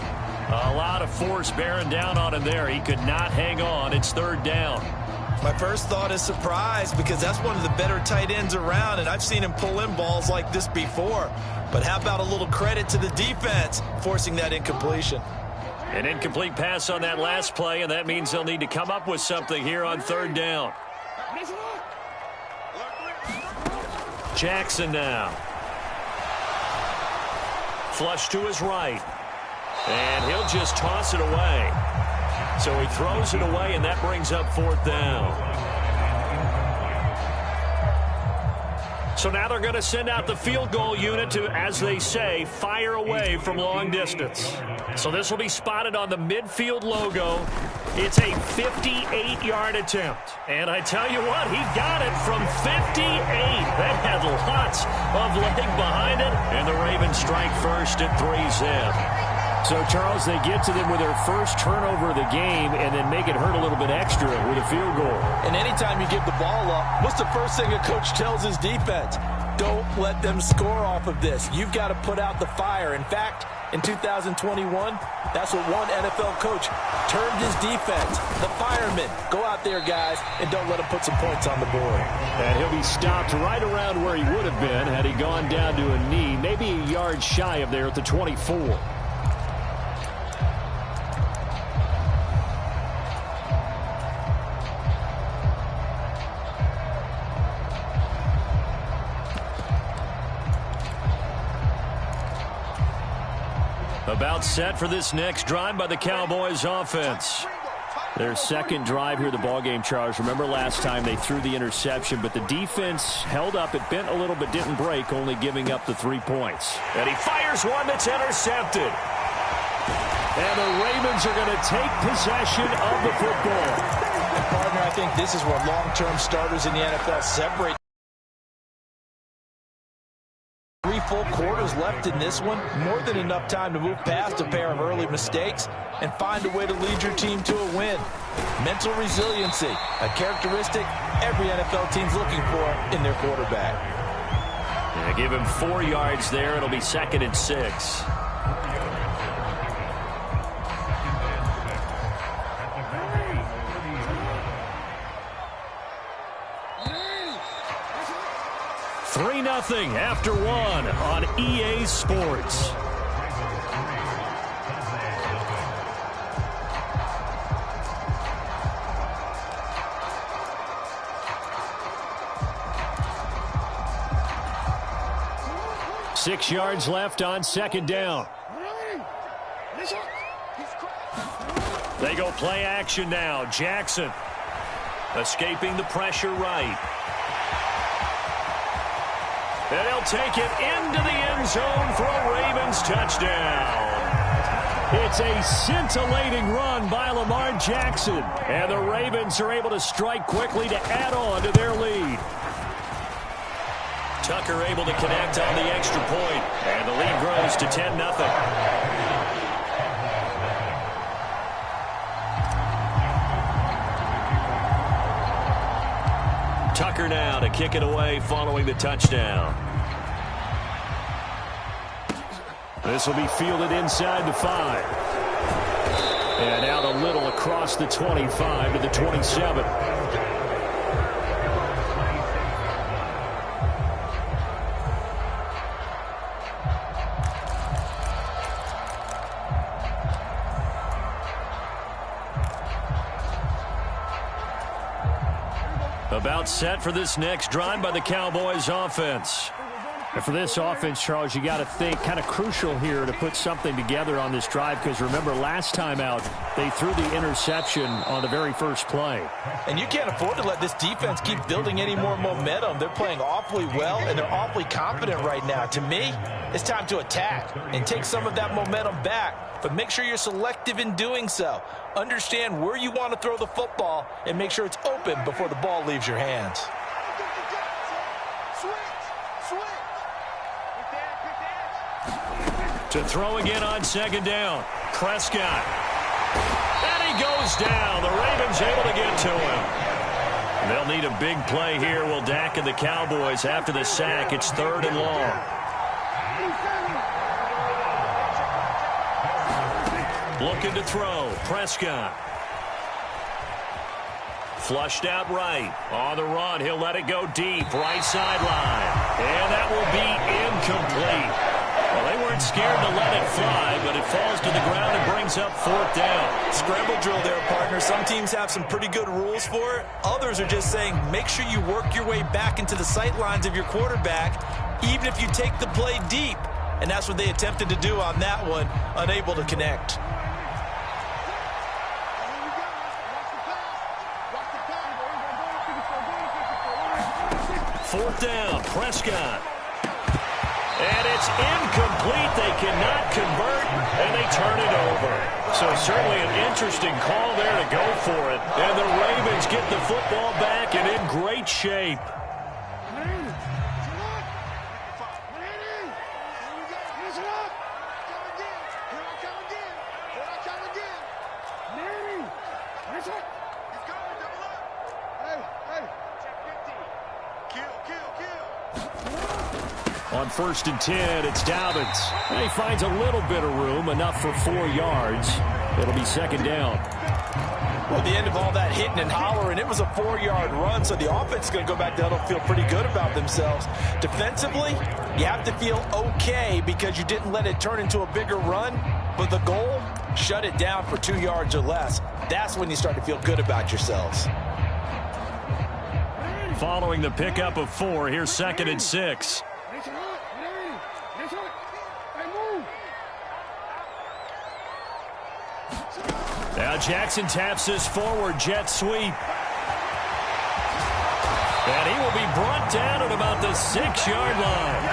A lot of force bearing down on him there. He could not hang on. It's 3rd down. My first thought is surprise because that's one of the better tight ends around, and I've seen him pull in balls like this before. But how about a little credit to the defense forcing that incompletion? An incomplete pass on that last play, and that means they'll need to come up with something here on 3rd down. Jackson now. Flush to his right. And he'll just toss it away. So he throws it away, and that brings up 4th down. So now they're going to send out the field goal unit to, as they say, fire away from long distance. So this will be spotted on the midfield logo. It's a 58-yard attempt. And I tell you what, he got it from 58. That had lots of leg behind it. And the Ravens strike first at 3-zip. So, Charles, they get to them with their first turnover of the game and then make it hurt a little bit extra with a field goal. And anytime you give the ball up, what's the first thing a coach tells his defense? Don't let them score off of this. You've got to put out the fire. In fact, in 2021, that's what one NFL coach termed his defense. The firemen. Go out there, guys, and don't let them put some points on the board. And he'll be stopped right around where he would have been had he gone down to a knee, maybe a yard shy of there at the 24. About set for this next drive by the Cowboys offense. Their second drive here of the ballgame, Charles. Remember last time they threw the interception, but the defense held up. It bent a little but didn't break, only giving up the 3 points. And he fires one that's intercepted. And the Ravens are going to take possession of the football. And partner, I think this is where long-term starters in the NFL separate. 3 full quarters left in this one. More than enough time to move past a pair of early mistakes and find a way to lead your team to a win. Mental resiliency, a characteristic every NFL team's looking for in their quarterback. Yeah, give him 4 yards there. It'll be 2nd and 6. Nothing after 1 on EA Sports. Six yards left on 2nd down. They go play action now. Jackson escaping the pressure right. And he'll take it into the end zone for a Ravens touchdown. It's a scintillating run by Lamar Jackson. And the Ravens are able to strike quickly to add on to their lead. Tucker able to connect on the extra point. And the lead grows to 10-0. Tucker now to kick it away following the touchdown. This will be fielded inside the 5. And out a little across the 25 to the 27. About set for this next drive by the Cowboys offense. And for this offense, Charles, you got to think kind of crucial here to put something together on this drive, because remember last time out they threw the interception on the very first play. And you can't afford to let this defense keep building any more momentum. They're playing awfully well and they're awfully confident right now. To me, it's time to attack and take some of that momentum back, but make sure you're selective in doing so. Understand where you want to throw the football and make sure it's open before the ball leaves your hands. To throw again on second down. Prescott. And he goes down. The Ravens able to get to him. They'll need a big play here. Will Dak and the Cowboys after the sack. It's 3rd and long. Looking to throw. Prescott. Flushed out right. On the run. He'll let it go deep. Right sideline. And that will be incomplete. Well, they weren't scared to let it fly, but it falls to the ground and brings up 4th down. Scramble drill there, partner. Some teams have some pretty good rules for it. Others are just saying make sure you work your way back into the sight lines of your quarterback, even if you take the play deep. And that's what they attempted to do on that one, unable to connect. Fourth down, Prescott. And it's incomplete. They cannot convert, and they turn it over. So certainly an interesting call there to go for it. And the Ravens get the football back and in great shape. On 1st and 10, it's Dobbins. And he finds a little bit of room, enough for 4 yards. It'll be 2nd down. Well, the end of all that hitting and hollering, it was a 4-yard run, so the offense is going to go back down and feel pretty good about themselves. Defensively, you have to feel okay because you didn't let it turn into a bigger run, but the goal, shut it down for 2 yards or less. That's when you start to feel good about yourselves. Following the pickup of 4, here's 2nd and 6. Now Jackson taps this forward jet sweep. And he will be brought down at about the 6-yard line.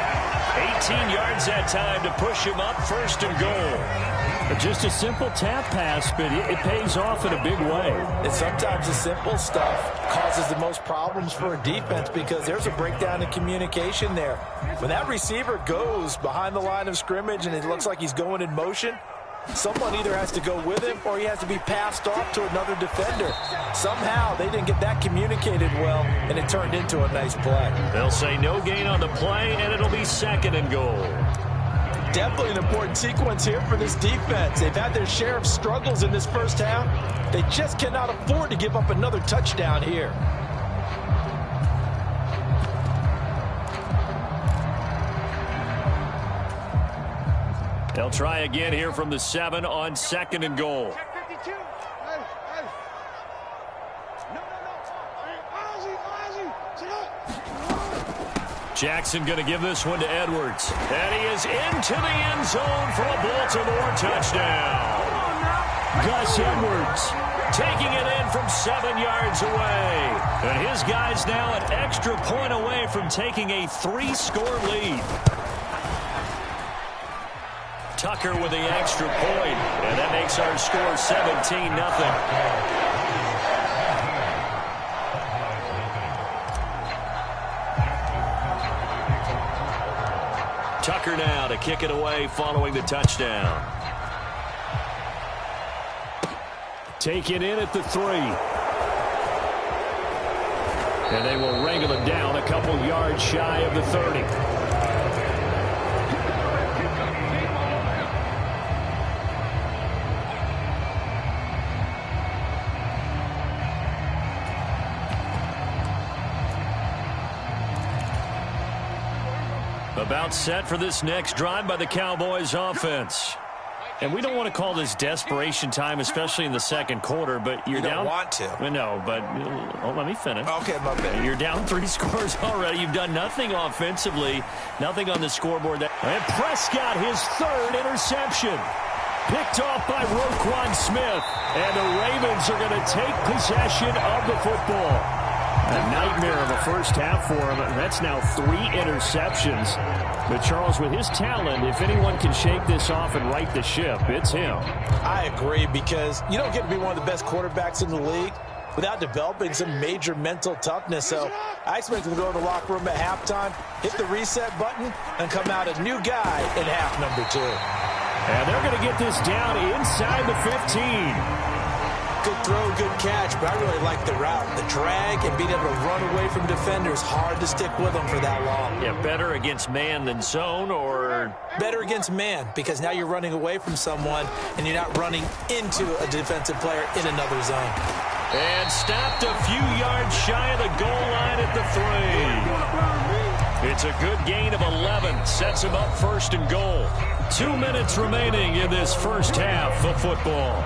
18 yards that time to push him up, 1st and goal. Just a simple tap pass, but it pays off in a big way. And sometimes the simple stuff causes the most problems for a defense because there's a breakdown in communication there. When that receiver goes behind the line of scrimmage and it looks like he's going in motion, someone either has to go with him or he has to be passed off to another defender. Somehow they didn't get that communicated well, and it turned into a nice play. They'll say no gain on the play, and it'll be 2nd and goal. Definitely an important sequence here for this defense. They've had their share of struggles in this first half. They just cannot afford to give up another touchdown here. They'll try again here from the 7 on 2nd and goal. Jackson going to give this one to Edwards. And he is into the end zone for a Baltimore touchdown. Gus Edwards taking it in from 7 yards away. And his guy's now an extra point away from taking a 3-score lead. Tucker with the extra point, and that makes our score 17-0. Tucker now to kick it away following the touchdown. Taken in at the 3. And they will wrangle it down a couple yards shy of the 30. About set for this next drive by the Cowboys offense. And we don't want to call this desperation time, especially in the second quarter, but you're down. You don't want to. No, but let me finish. Okay, my bad. You're down 3 scores already. You've done nothing offensively, nothing on the scoreboard. And Prescott, his 3rd interception. Picked off by Roquan Smith. And the Ravens are going to take possession of the football. A nightmare of a first half for him. That's now 3 interceptions. But Charles, with his talent, if anyone can shake this off and right the ship, it's him. I agree, because you don't get to be one of the best quarterbacks in the league without developing some major mental toughness. So I expect him to go in the locker room at halftime, hit the reset button, and come out a new guy in half number 2. And they're going to get this down inside the 15. Good throw, good catch, but I really like the route. The drag and being able to run away from defenders, hard to stick with them for that long. Yeah, better against man than zone, or? Better against man, because now you're running away from someone and you're not running into a defensive player in another zone. And stopped a few yards shy of the goal line at the 3. It's a good gain of 11. Sets him up 1st and goal. 2 minutes remaining in this first half of football.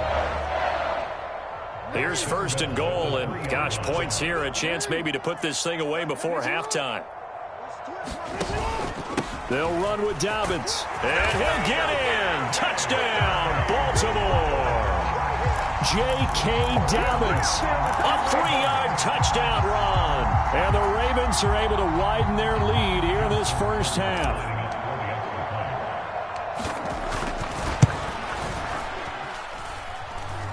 Here's 1st and goal, and gosh, points here, a chance maybe to put this thing away before halftime. They'll run with Dobbins, and he'll get in. Touchdown, Baltimore. J.K. Dobbins, a 3-yard touchdown run. And the Ravens are able to widen their lead here in this first half.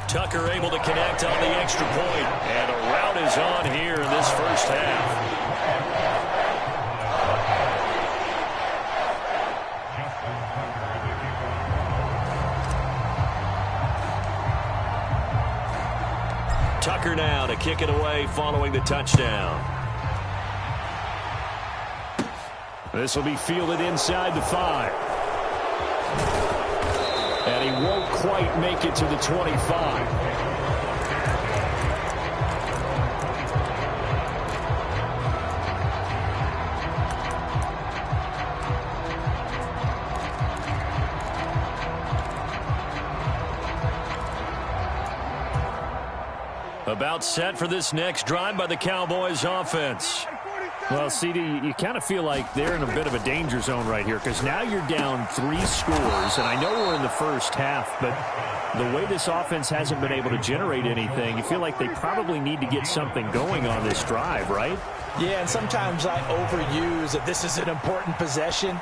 Tucker able to connect on the extra point. And a route is on here in this first half. Tucker now to kick it away following the touchdown. This will be fielded inside the 5. And he won't quite make it to the 25. About set for this next drive by the Cowboys offense. Well, CD, you kind of feel like they're in a bit of a danger zone right here, because now you're down 3 scores, and I know we're in the first half, but the way this offense hasn't been able to generate anything, you feel like they probably need to get something going on this drive, right? Yeah, and sometimes I overuse that this is an important possession,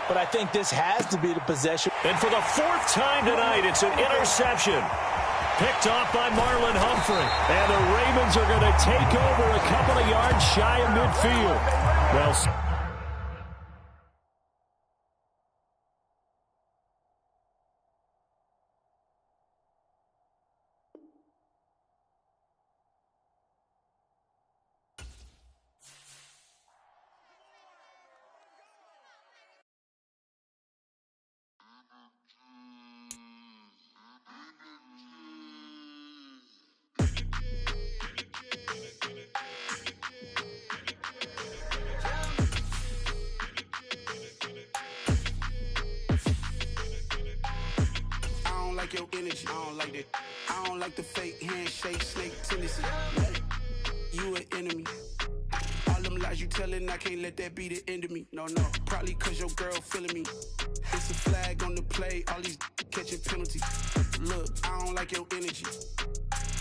but I think this has to be the possession. And for the 4th time tonight, it's an interception. Picked off by Marlon Humphrey. And the Ravens are going to take over a couple of yards shy of midfield. Well, Your energy, I don't like that. I don't like the fake handshake, snake tendency. You an enemy. All them lies you telling, I can't let that be the end of me. No, probably cause your girl feeling me. It's a flag on the play, all these catching penalties. Look, I don't like your energy.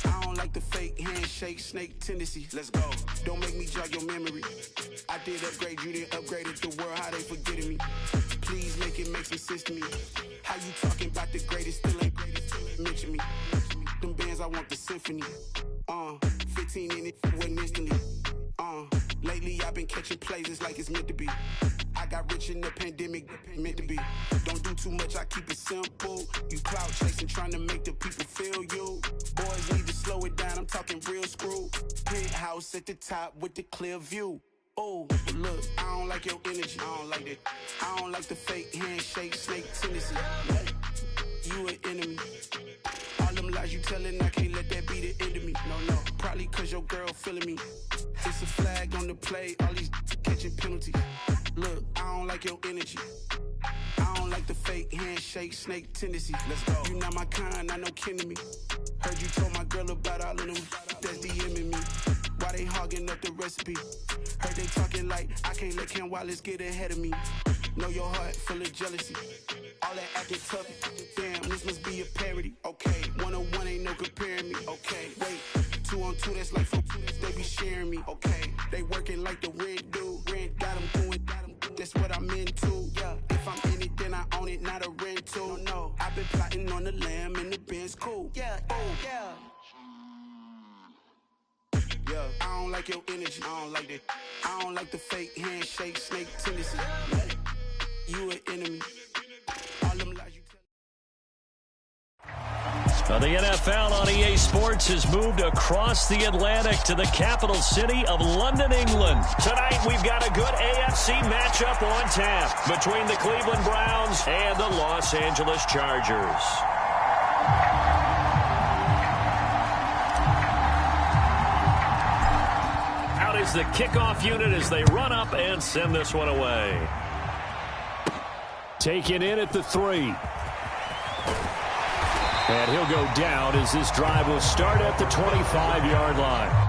I like the fake handshake, snake tendency. Let's go. Don't make me jog your memory. I did upgrade, you didn't upgrade it. The world, how they forgetting me. Please make it make some sense to me. How you talking about the greatest, still ain't greatest? Mention me. Them bands, I want the symphony. 15 in it, wasn't instantly. Lately I've been catching plays, it's like it's meant to be. I got rich in the pandemic, meant to be. Don't do too much, I keep it simple. You clout chasing, trying to make the people feel you. Boys need to slow it down, I'm talking real screw. Penthouse at the top with the clear view. Oh, look, I don't like your energy, I don't like that. I don't like the fake handshake, snake tendency. You an enemy. All them lies you telling, I can't let that be the end of me. No, probably cause your girl feeling me. It's a flag on the play, all these catching penalties. Look, I don't like your energy. I don't like the fake handshake, snake tendency. Let's go. You not my kind, I know kin to me. Heard you told my girl about all of them that's DMing me. Why they hogging up the recipe? Heard they talking like I can't let Ken Wallace get ahead of me. Know your heart full of jealousy. All that acting tough, damn, this must be a parody. Okay, 1-on-1 ain't no comparing me. Okay, wait, 2-on-2, that's like 4, they be sharing me. Okay, they working like the rent do. Rent got them doing, that's what I'm into. Yeah, if I'm in it, then I own it, not a rental. No, I've been plotting on the lamb and the Benz cool. Yeah, yeah. Yeah, I don't like your energy, I don't like that. I don't like the fake handshake, snake tendency. You an enemy. All them lies you tell. The NFL on EA Sports has moved across the Atlantic to the capital city of London, England. Tonight, we've got a good AFC matchup on tap between the Cleveland Browns and the Los Angeles Chargers. Out is the kickoff unit as they run up and send this one away. Taken in at the 3. And he'll go down as this drive will start at the 25-yard line.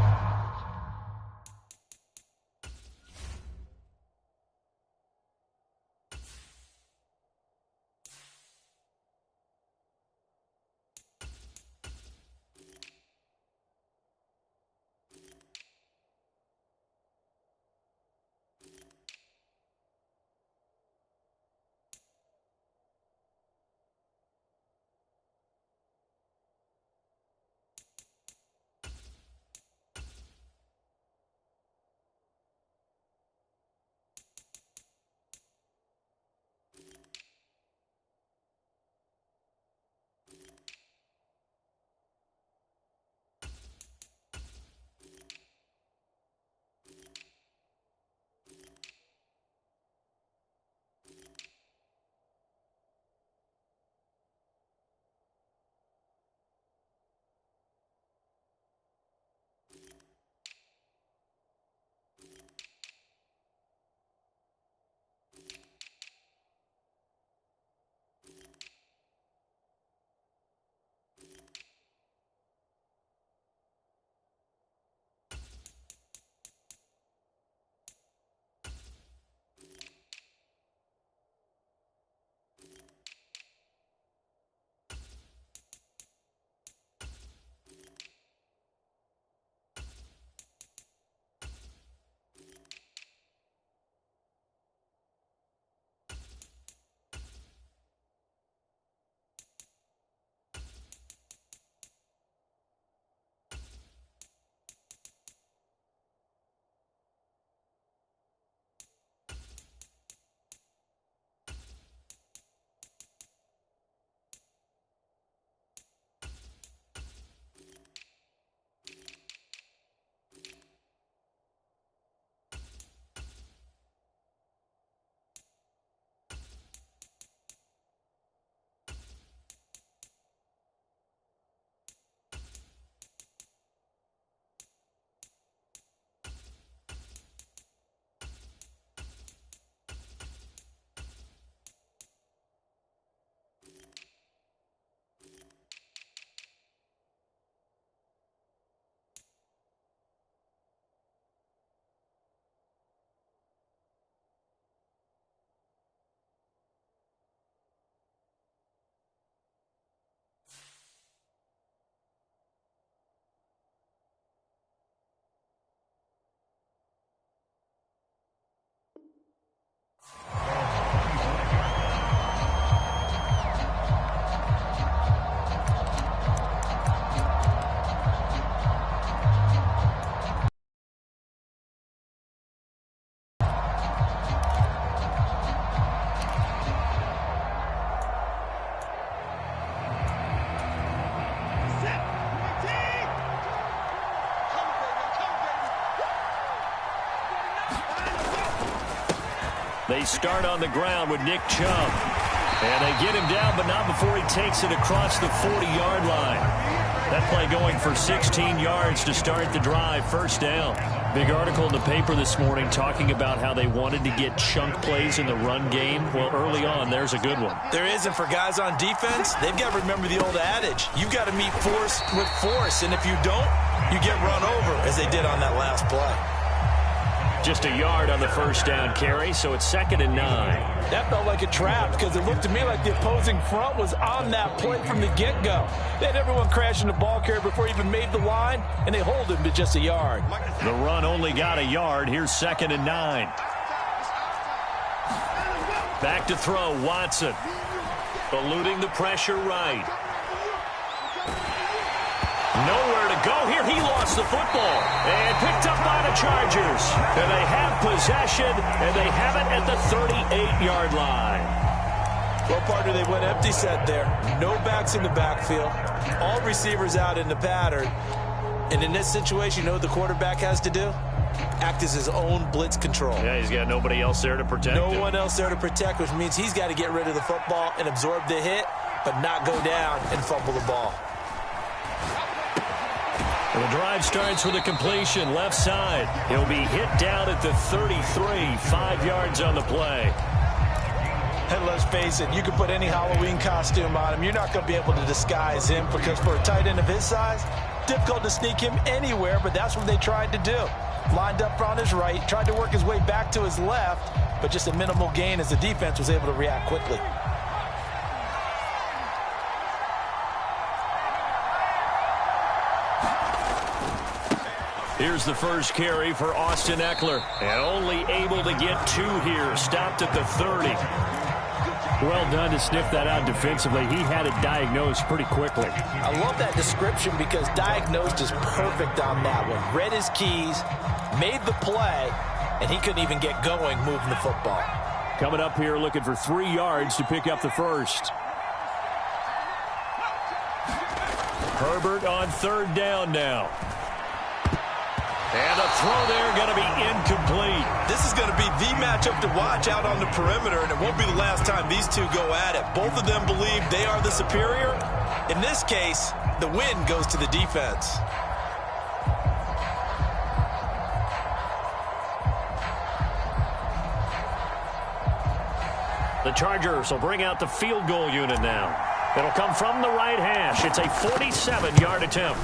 They start on the ground with Nick Chubb. And they get him down, but not before he takes it across the 40-yard line. That play going for 16 yards to start the drive. First down. Big article in the paper this morning talking about how they wanted to get chunk plays in the run game. Well, early on, there's a good one. There is, and for guys on defense, they've got to remember the old adage. You've got to meet force with force, and if you don't, you get run over, as they did on that last play. Just a yard on the first down carry, so it's 2nd and 9. That felt like a trap because it looked to me like the opposing front was on that play from the get-go. They had everyone crashing the ball carrier before he even made the line, and they hold him to just a yard. The run only got a yard. Here's 2nd and 9. Back to throw, Watson. Eluding the pressure right. Nowhere to go here. He lost the football and picked up by the Chargers. And they have possession, and they have it at the 38-yard line. Well, partner, they went empty set there. No backs in the backfield. All receivers out in the pattern. And in this situation, you know what the quarterback has to do? Act as his own blitz control. Yeah, he's got nobody else there to protect him. No one else there to protect, which means he's got to get rid of the football and absorb the hit, but not go down and fumble the ball. The drive starts with a completion, left side. He'll be hit down at the 33, 5 yards on the play. And let's face it, you can put any Halloween costume on him. You're not going to be able to disguise him because for a tight end of his size, difficult to sneak him anywhere, but that's what they tried to do. Lined up on his right, tried to work his way back to his left, but just a minimal gain as the defense was able to react quickly. Here's the first carry for Austin Eckler. And only able to get 2 here. Stopped at the 30. Well done to sniff that out defensively. He had it diagnosed pretty quickly. I love that description because diagnosed is perfect on that one. Read his keys, made the play, and he couldn't even get going moving the football. Coming up here looking for 3 yards to pick up the first. Herbert on 3rd down now. And a throw there going to be incomplete. This is going to be the matchup to watch out on the perimeter, and it won't be the last time these two go at it. Both of them believe they are the superior. In this case, the win goes to the defense. The Chargers will bring out the field goal unit now. It'll come from the right hash. It's a 47-yard attempt.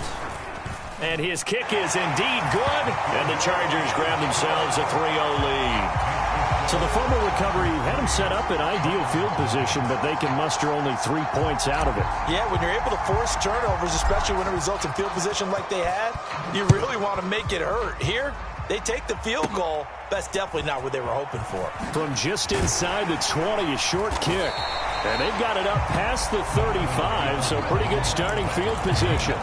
And his kick is indeed good. And the Chargers grab themselves a 3-0 lead. So the fumble recovery had them set up in ideal field position, but they can muster only 3 points out of it. Yeah, when you're able to force turnovers, especially when it results in field position like they had, you really want to make it hurt. Here, they take the field goal. That's definitely not what they were hoping for. From just inside the 20, a short kick. And they've got it up past the 35, so pretty good starting field position.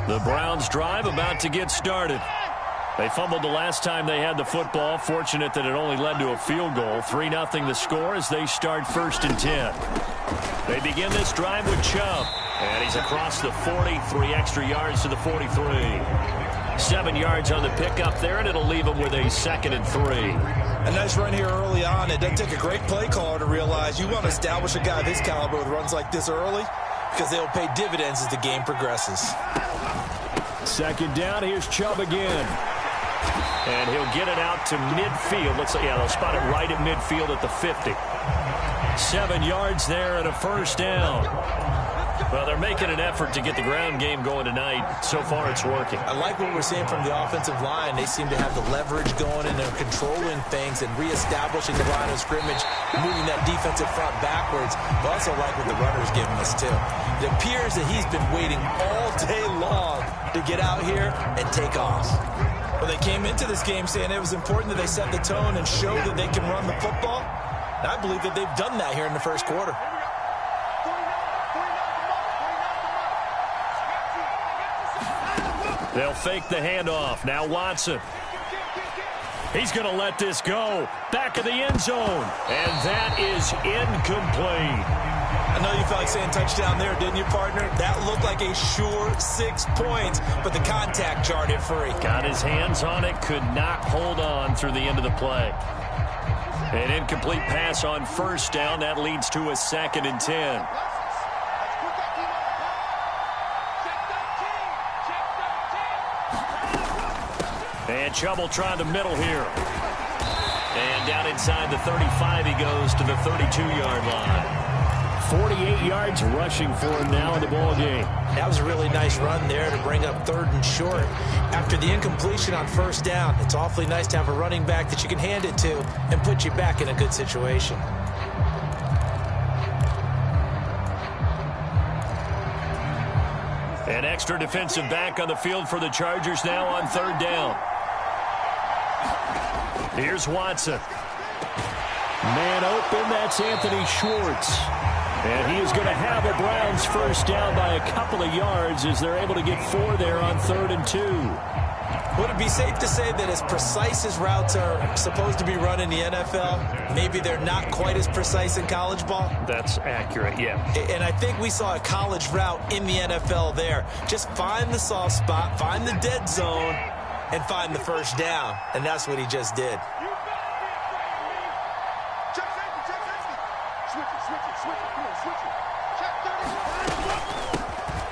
The Browns drive about to get started. They fumbled the last time they had the football. Fortunate that it only led to a field goal. 3-0 the score as they start 1st and 10. They begin this drive with Chubb. And he's across the 40, 3 extra yards to the 43. 7 yards on the pickup there, and it'll leave him with a 2nd and 3. A nice run here early on. It doesn't take a great play caller to realize you want to establish a guy of his caliber with runs like this early because they'll pay dividends as the game progresses. 2nd down, here's Chubb again. And he'll get it out to midfield. They'll spot it right at midfield at the 50. 7 yards there and a 1st down. Well, they're making an effort to get the ground game going tonight. So far, it's working. I like what we're seeing from the offensive line. They seem to have the leverage going, and they're controlling things and reestablishing the line of scrimmage, moving that defensive front backwards. I also like what the runner's giving us, too. It appears that he's been waiting all day long to get out here and take off. Well, they came into this game saying it was important that they set the tone and show that they can run the football. And I believe that they've done that here in the 1st quarter. They'll fake the handoff. Now Watson. He's going to let this go. Back of the end zone. And that is incomplete. I know you felt like saying touchdown there, didn't you, partner? That looked like a sure 6 points, but the contact jarred it free. Got his hands on it, could not hold on through the end of the play. An incomplete pass on first down. That leads to a 2nd and 10. And Chubb will try the middle here. And down inside the 35, he goes to the 32-yard line. 48 yards rushing for him now in the ball game. That was a really nice run there to bring up 3rd and short. After the incompletion on first down, it's awfully nice to have a running back that you can hand it to and put you back in a good situation. An extra defensive back on the field for the Chargers now on 3rd down. Here's Watson. Man open, that's Anthony Schwartz. And he is going to have a Browns first down by a couple of yards as they're able to get 4 there on 3rd and 2. Would it be safe to say that as precise as routes are supposed to be run in the NFL, maybe they're not quite as precise in college ball? That's accurate, yeah. And I think we saw a college route in the NFL there. Just find the soft spot, find the dead zone, and find the first down. And that's what he just did.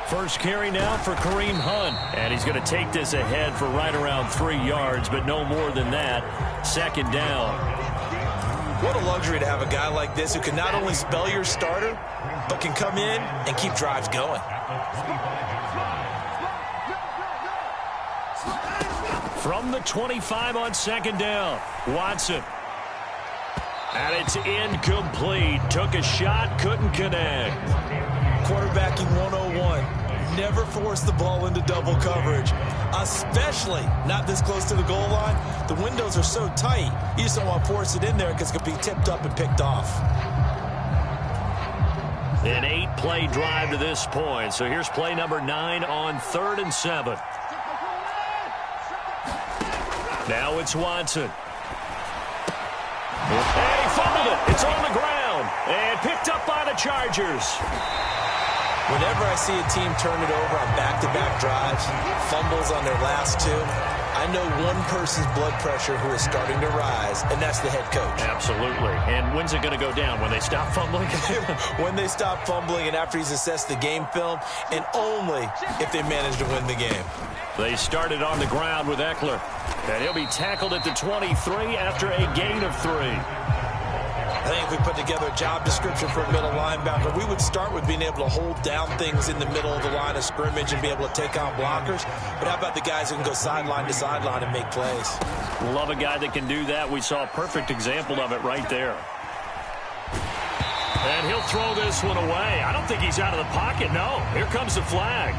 First carry now for Kareem Hunt. And he's going to take this ahead for right around 3 yards, but no more than that. 2nd down. What a luxury to have a guy like this who can not only spell your starter, but can come in and keep drives going. From the 25 on 2nd down, Watson. And it's incomplete. Took a shot, couldn't connect. Quarterbacking 101. Never force the ball into double coverage, especially not this close to the goal line. The windows are so tight, you just don't want to force it in there because it could be tipped up and picked off. An 8-play drive to this point. So here's play number 9 on 3rd and 7. Now it's Watson. And he fumbled it. It's on the ground. And picked up by the Chargers. Whenever I see a team turn it over on back-to-back drives, fumbles on their last 2, I know one person's blood pressure who is starting to rise, and that's the head coach. Absolutely. And when's it going to go down? When they stop fumbling? When they stop fumbling and after he's assessed the game film, and only if they manage to win the game. They started on the ground with Eckler. And he'll be tackled at the 23 after a gain of 3. I think if we put together a job description for a middle linebacker, we would start with being able to hold down things in the middle of the line of scrimmage and be able to take on blockers. But how about the guys who can go sideline to sideline and make plays? Love a guy that can do that. We saw a perfect example of it right there. And he'll throw this one away. I don't think he's out of the pocket. No, here comes the flag.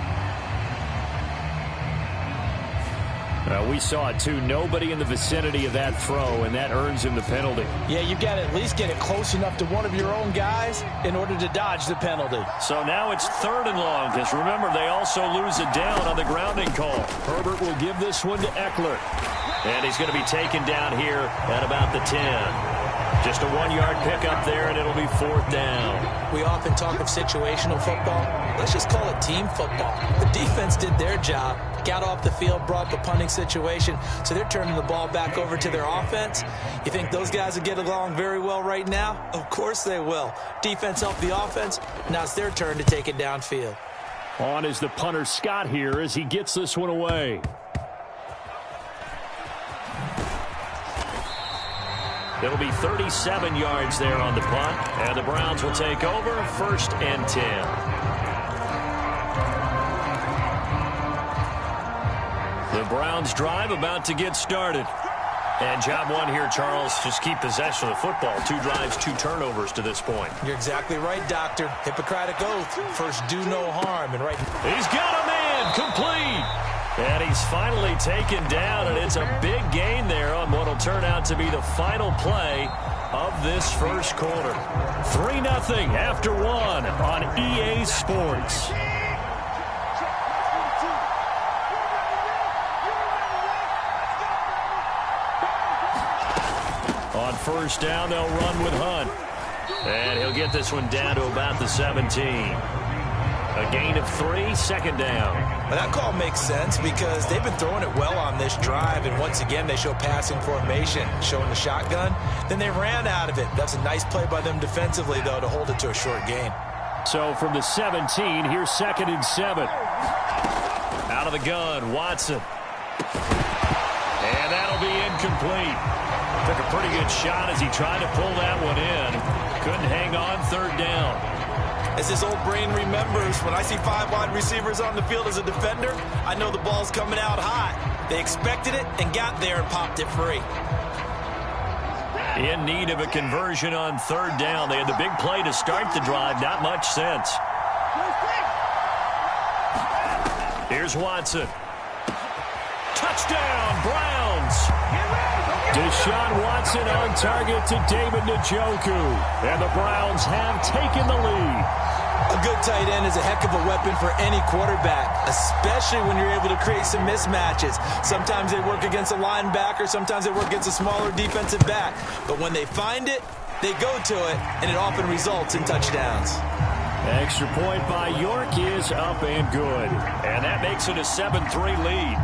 We saw it, too. Nobody in the vicinity of that throw, and that earns him the penalty. Yeah, you've got to at least get it close enough to one of your own guys in order to dodge the penalty. So now it's 3rd and long, because remember, they also lose it down on the grounding call. Herbert will give this one to Eckler. And he's going to be taken down here at about the 10. Just a 1-yard pickup there, and it'll be 4th down. We often talk of situational football. Let's just call it team football. The defense did their job, got off the field, brought the punting situation, so they're turning the ball back over to their offense. You think those guys will get along very well right now? Of course they will. Defense helped the offense. Now it's their turn to take it downfield. On is the punter Scott here as he gets this one away. It'll be 37 yards there on the punt, and the Browns will take over 1st and 10. The Browns drive about to get started. And job 1 here, Charles, just keep possession of the football. 2 drives, 2 turnovers to this point. You're exactly right, Doctor. Hippocratic oath. First, do no harm. And right. He's got a man complete. And he's finally taken down, and it's a big gain there on what will turn out to be the final play of this first quarter. 3-0 after 1 on EA Sports. first down. They'll run with Hunt. And he'll get this one down to about the 17. A gain of 3, second down. Well, that call makes sense because they've been throwing it well on this drive, and once again they show passing formation, showing the shotgun. Then they ran out of it. That's a nice play by them defensively, though, to hold it to a short gain. So from the 17, here's 2nd and 7. Out of the gun, Watson. And that'll be incomplete. Took a pretty good shot as he tried to pull that one in. Couldn't hang on, 3rd down. As his old brain remembers, when I see 5 wide receivers on the field as a defender, I know the ball's coming out hot. They expected it and got there and popped it free. In need of a conversion on 3rd down. They had the big play to start the drive. Not much sense. Here's Watson. Touchdown, Browns. Deshaun Watson on target to David Njoku. And the Browns have taken the lead. A good tight end is a heck of a weapon for any quarterback, especially when you're able to create some mismatches. Sometimes they work against a linebacker, sometimes they work against a smaller defensive back. But when they find it, they go to it, and it often results in touchdowns. Extra point by York is up and good. And that makes it a 7-3 lead.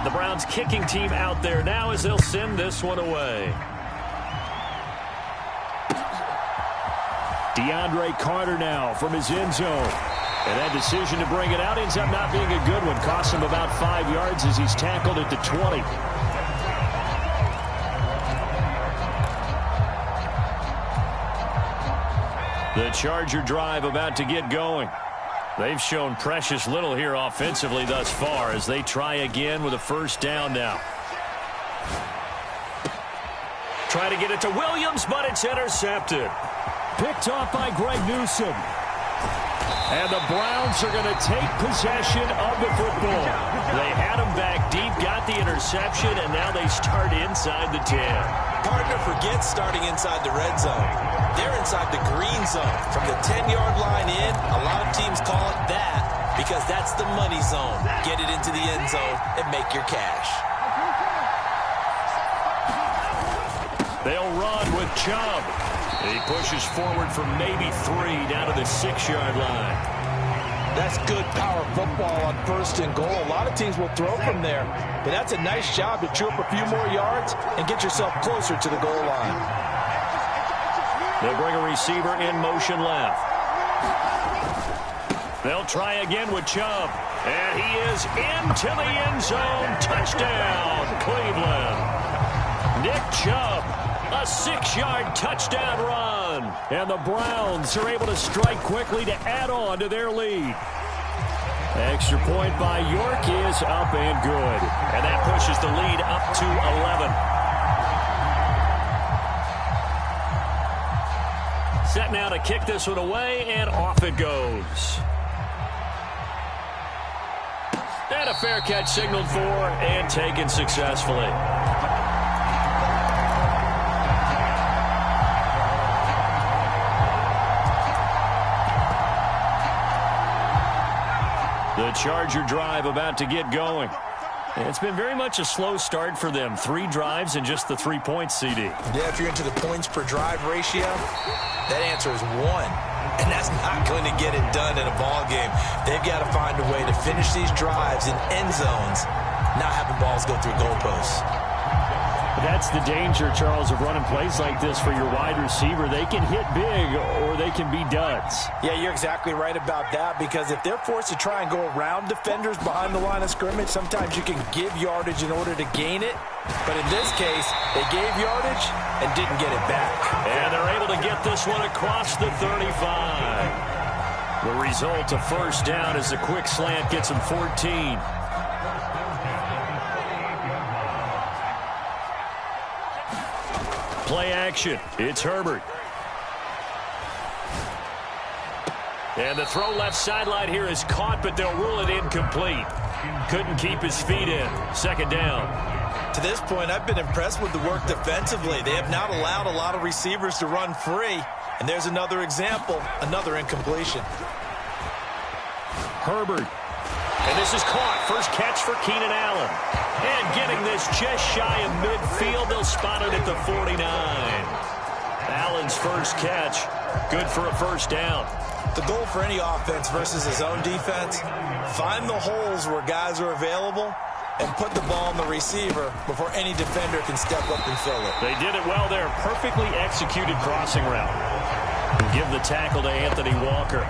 The Browns kicking team out there now as they'll send this one away. DeAndre Carter now from his end zone. And that decision to bring it out ends up not being a good one. Costs him about 5 yards as he's tackled at the 20. The Charger drive about to get going. They've shown precious little here offensively thus far as they try again with a 1st down now. Try to get it to Williams, but it's intercepted. Picked off by Greg Newsome. And the Browns are going to take possession of the football. They had him back deep, got the interception, and now they start inside the 10. Partner forgets starting inside the red zone. They're inside the green zone. From the 10-yard line in, a lot of teams call it that because that's the money zone. Get it into the end zone and make your cash. They'll run with Chubb. He pushes forward for maybe 3 down to the 6-yard line. That's good power football on 1st and goal. A lot of teams will throw from there, but that's a nice job to chew up a few more yards and get yourself closer to the goal line. They'll bring a receiver in motion left. They'll try again with Chubb. And he is into the end zone. Touchdown, Cleveland. Nick Chubb. A 6-yard touchdown run. And the Browns are able to strike quickly to add on to their lead. Extra point by York is up and good. And that pushes the lead up to 11. Set now to kick this one away, and off it goes. And a fair catch signaled for and taken successfully. The Charger drive about to get going. It's been very much a slow start for them. 3 drives and just the 3 points, CD. Yeah, if you're into the points per drive ratio, that answer is 1. And that's not going to get it done in a ball game. They've got to find a way to finish these drives in end zones, not having balls go through goalposts. That's the danger, Charles, of running plays like this for your wide receiver. They can hit big or they can be duds. Yeah, you're exactly right about that, because if they're forced to try and go around defenders behind the line of scrimmage, sometimes you can give yardage in order to gain it. But in this case, they gave yardage and didn't get it back. And they're able to get this one across the 35. The result, a 1st down as the quick slant gets them 14. Play action. It's Herbert. And the throw left sideline here is caught, but they'll rule it incomplete. Couldn't keep his feet in. 2nd down. To this point, I've been impressed with the work defensively. They have not allowed a lot of receivers to run free. And there's another example, another incompletion. Herbert. And this is caught. First catch for Keenan Allen. And getting this just shy of midfield, they'll spot it at the 49. Allen's first catch, good for a first down. The goal for any offense versus his own defense, find the holes where guys are available and put the ball on the receiver before any defender can step up and fill it. They did it well there. Perfectly executed crossing route. Give the tackle to Anthony Walker.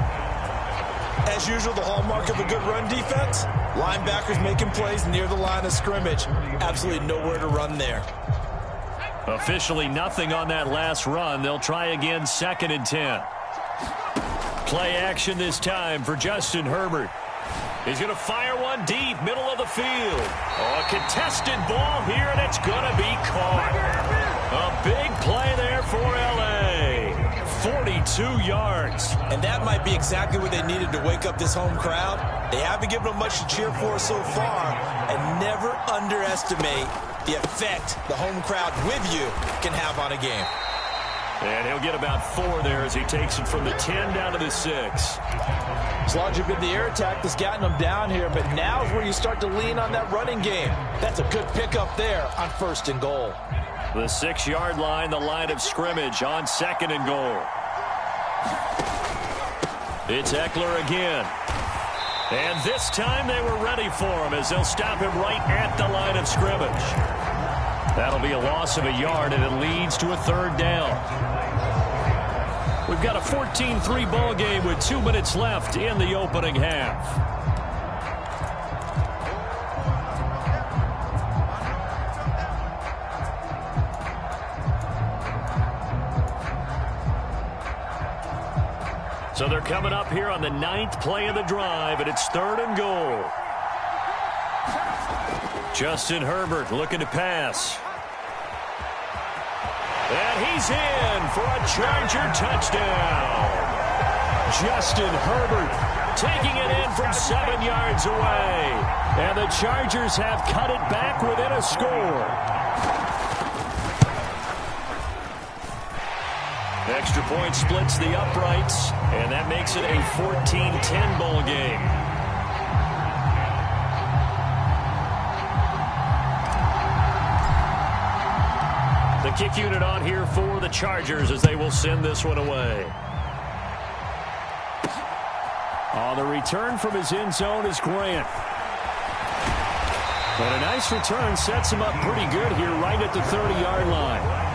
As usual, the hallmark of a good run defense, linebackers making plays near the line of scrimmage. Absolutely nowhere to run there. Officially nothing on that last run. They'll try again, 2nd and 10. Play action this time for Justin Herbert. He's going to fire one deep, middle of the field. Oh, a contested ball here, and it's going to be caught. A big play there for L.A. 42 yards. And that might be exactly what they needed to wake up this home crowd. They haven't given them much to cheer for so far, and never underestimate the effect the home crowd with you can have on a game. And he'll get about 4 there as he takes it from the 10 down to the 6. As long as you've been the air attack that's gotten them down here, but now is where you start to lean on that running game. That's a good pickup there on 1st and goal. The 6-yard line, the line of scrimmage on 2nd and goal. It's Eckler again. And this time they were ready for him as they'll stop him right at the line of scrimmage. That'll be a loss of a yard, and it leads to a 3rd down. We've got a 14-3 ball game with 2 minutes left in the opening half. So they're coming up here on the 9th play of the drive, and it's 3rd and goal. Justin Herbert looking to pass. And he's in for a Charger touchdown. Justin Herbert taking it in from 7 yards away. And the Chargers have cut it back within a score. Extra point splits the uprights, and that makes it a 14-10 ball game. The kick unit on here for the Chargers as they will send this one away. On the return from his end zone is Grant. And a nice return sets him up pretty good here right at the 30-yard line.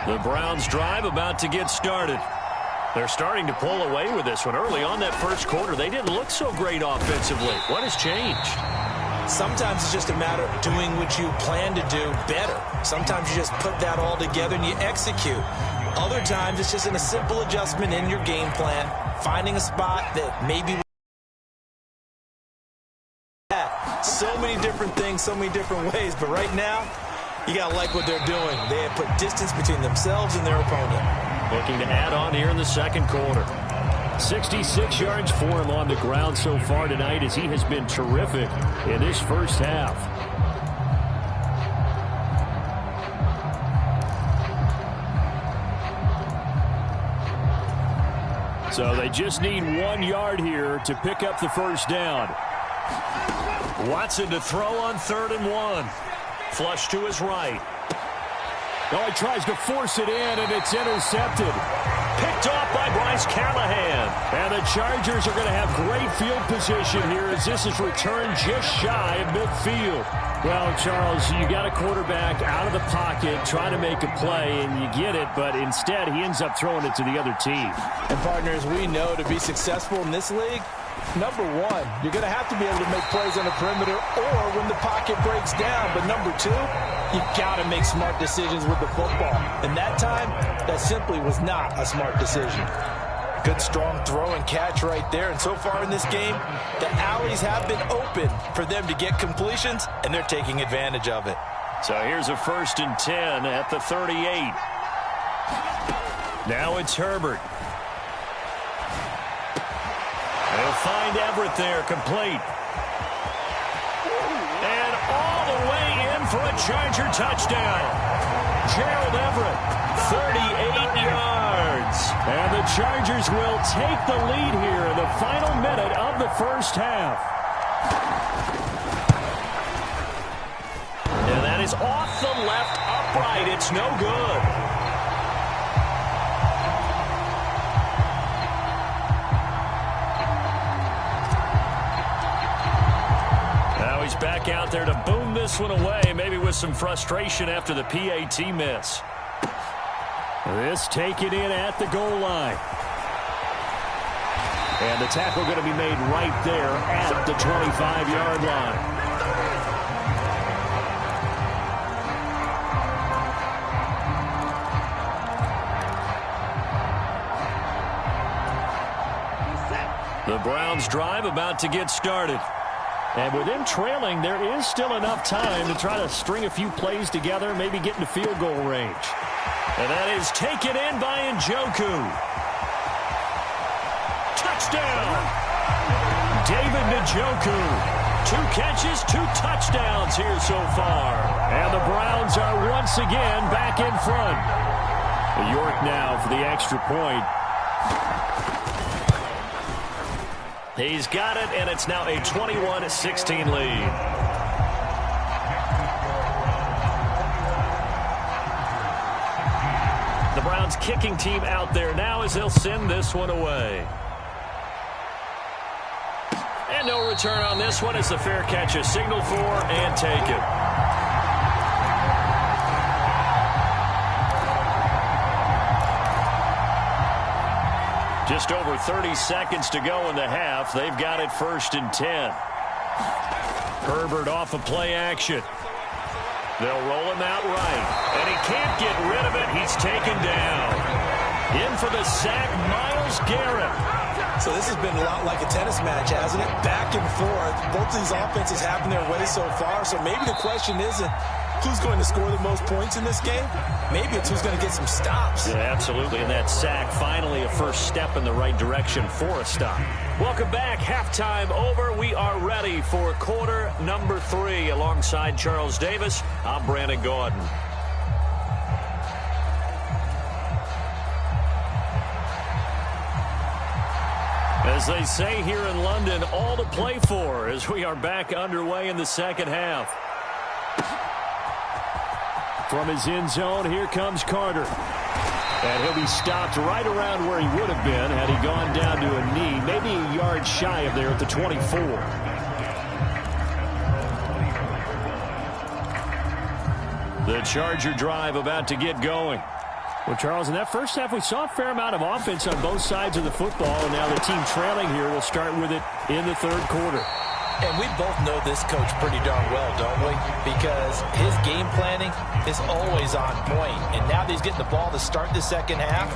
The Browns drive about to get started. They're starting to pull away with this one. Early on that first quarter, they didn't look so great offensively. What has changed? Sometimes it's just a matter of doing what you plan to do better. Sometimes you just put that all together and you execute. Other times it's just in a simple adjustment in your game plan, finding a spot that maybe so many different things, so many different ways. But right now, you got to like what they're doing. They have put distance between themselves and their opponent. Looking to add on here in the second quarter. 66 yards for him on the ground so far tonight as he has been terrific in this first half. So they just need 1 yard here to pick up the first down. Watson to throw on 3rd and 1. Flush to his right. Oh, he tries to force it in, and it's intercepted. Picked off by Bryce Callahan. And the Chargers are going to have great field position here as this is returned just shy of midfield. Well, Charles, you got a quarterback out of the pocket trying to make a play, and you get it, but instead he ends up throwing it to the other team. And, partners, we know to be successful in this league, number one, you're going to have to be able to make plays on the perimeter or when the pocket breaks down. But number two, you've got to make smart decisions with the football. And that time, that simply was not a smart decision. Good, strong throw and catch right there. And so far in this game, the alleys have been open for them to get completions, and they're taking advantage of it. So here's a 1st and 10 at the 38. Now it's Herbert. They'll find Everett there, complete. And all the way in for a Charger touchdown. Gerald Everett, 38 yards. And the Chargers will take the lead here in the final minute of the first half. And that is off the left upright. It's no good. Now he's back out there to boom this one away, maybe with some frustration after the PAT miss. This taken in at the goal line. And the tackle going to be made right there at the 25-yard line. The Browns drive about to get started. And with them trailing, there is still enough time to try to string a few plays together, maybe get into field goal range. And that is taken in by Njoku. Touchdown! David Njoku. 2 catches, 2 touchdowns here so far. And the Browns are once again back in front. York now for the extra point. He's got it, and it's now a 21-16 lead. The Browns kicking team out there now as they'll send this one away. And no return on this one as the fair catch is signaled for and taken. Just over 30 seconds to go in the half. They've got it 1st and 10. Herbert off of play action. They'll roll him out right. And he can't get rid of it. He's taken down. In for the sack, Myles Garrett. So this has been a lot like a tennis match, hasn't it? Back and forth. Both these offenses having their way so far. So maybe the question isn't who's going to score the most points in this game. Maybe it's who's going to get some stops. Yeah, absolutely. And that sack, finally a first step in the right direction for a stop. Welcome back. Halftime over. We are ready for quarter number 3. Alongside Charles Davis, I'm Brandon Gordon. As they say here in London, all to play for as we are back underway in the second half. From his end zone, here comes Carter. And he'll be stopped right around where he would have been had he gone down to a knee, maybe a yard shy of there at the 24. The Charger drive about to get going. Well, Charles, in that first half, we saw a fair amount of offense on both sides of the football, and now the team trailing here will start with it in the third quarter. And we both know this coach pretty darn well, don't we? Because his game planning is always on point. And now that he's getting the ball to start the second half,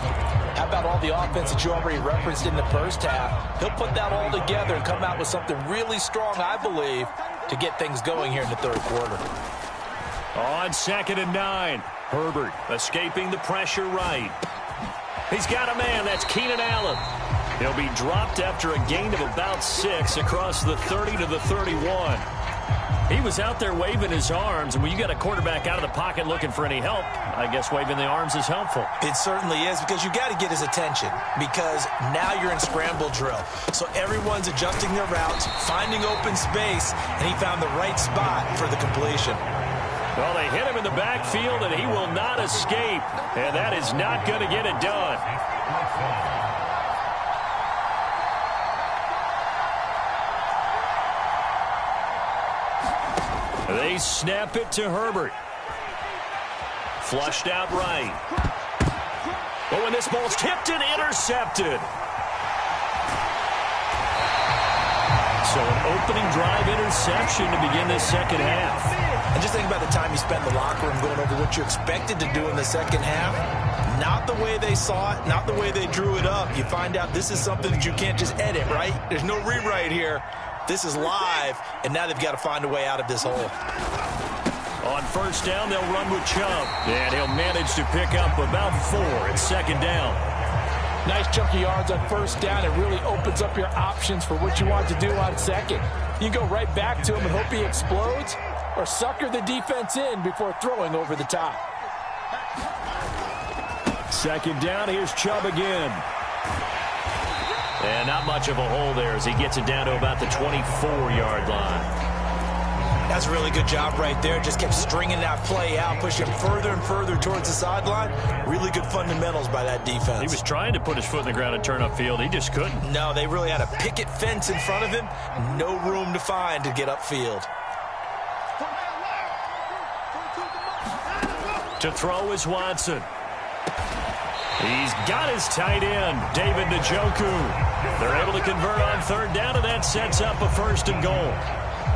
how about all the offense that you already referenced in the first half? He'll put that all together and come out with something really strong, I believe, to get things going here in the third quarter. On 2nd and 9, Herbert escaping the pressure right. He's got a man. That's Keenan Allen. He'll be dropped after a gain of about 6 across the 30 to the 31. He was out there waving his arms, and when you got a quarterback out of the pocket looking for any help, I guess waving the arms is helpful. It certainly is, because you got to get his attention, because now you're in scramble drill. So everyone's adjusting their routes, finding open space, and he found the right spot for the completion. Well, they hit him in the backfield, and he will not escape, and that is not going to get it done. They snap it to Herbert. Flushed out right. Oh, and this ball's tipped and intercepted. So an opening drive interception to begin this second half. And just think about the time you spent in the locker room going over what you expected to do in the second half. Not the way they saw it, not the way they drew it up. You find out this is something that you can't just edit, right? There's no rewrite here. This is live, and now they've got to find a way out of this hole. On first down, they'll run with Chubb. And he'll manage to pick up about 4 at second down. Nice chunky yards on first down. It really opens up your options for what you want to do on second. You can go right back to him and hope he explodes, or sucker the defense in before throwing over the top. Second down, here's Chubb again. And not much of a hole there as he gets it down to about the 24-yard line. That's a really good job right there. Just kept stringing that play out, pushing further and further towards the sideline. Really good fundamentals by that defense. He was trying to put his foot in the ground and turn upfield. He just couldn't. No, they really had a picket fence in front of him. No room to find to get upfield. To throw is Watson. He's got his tight end, David Njoku. They're able to convert on third down, and that sets up a 1st and goal.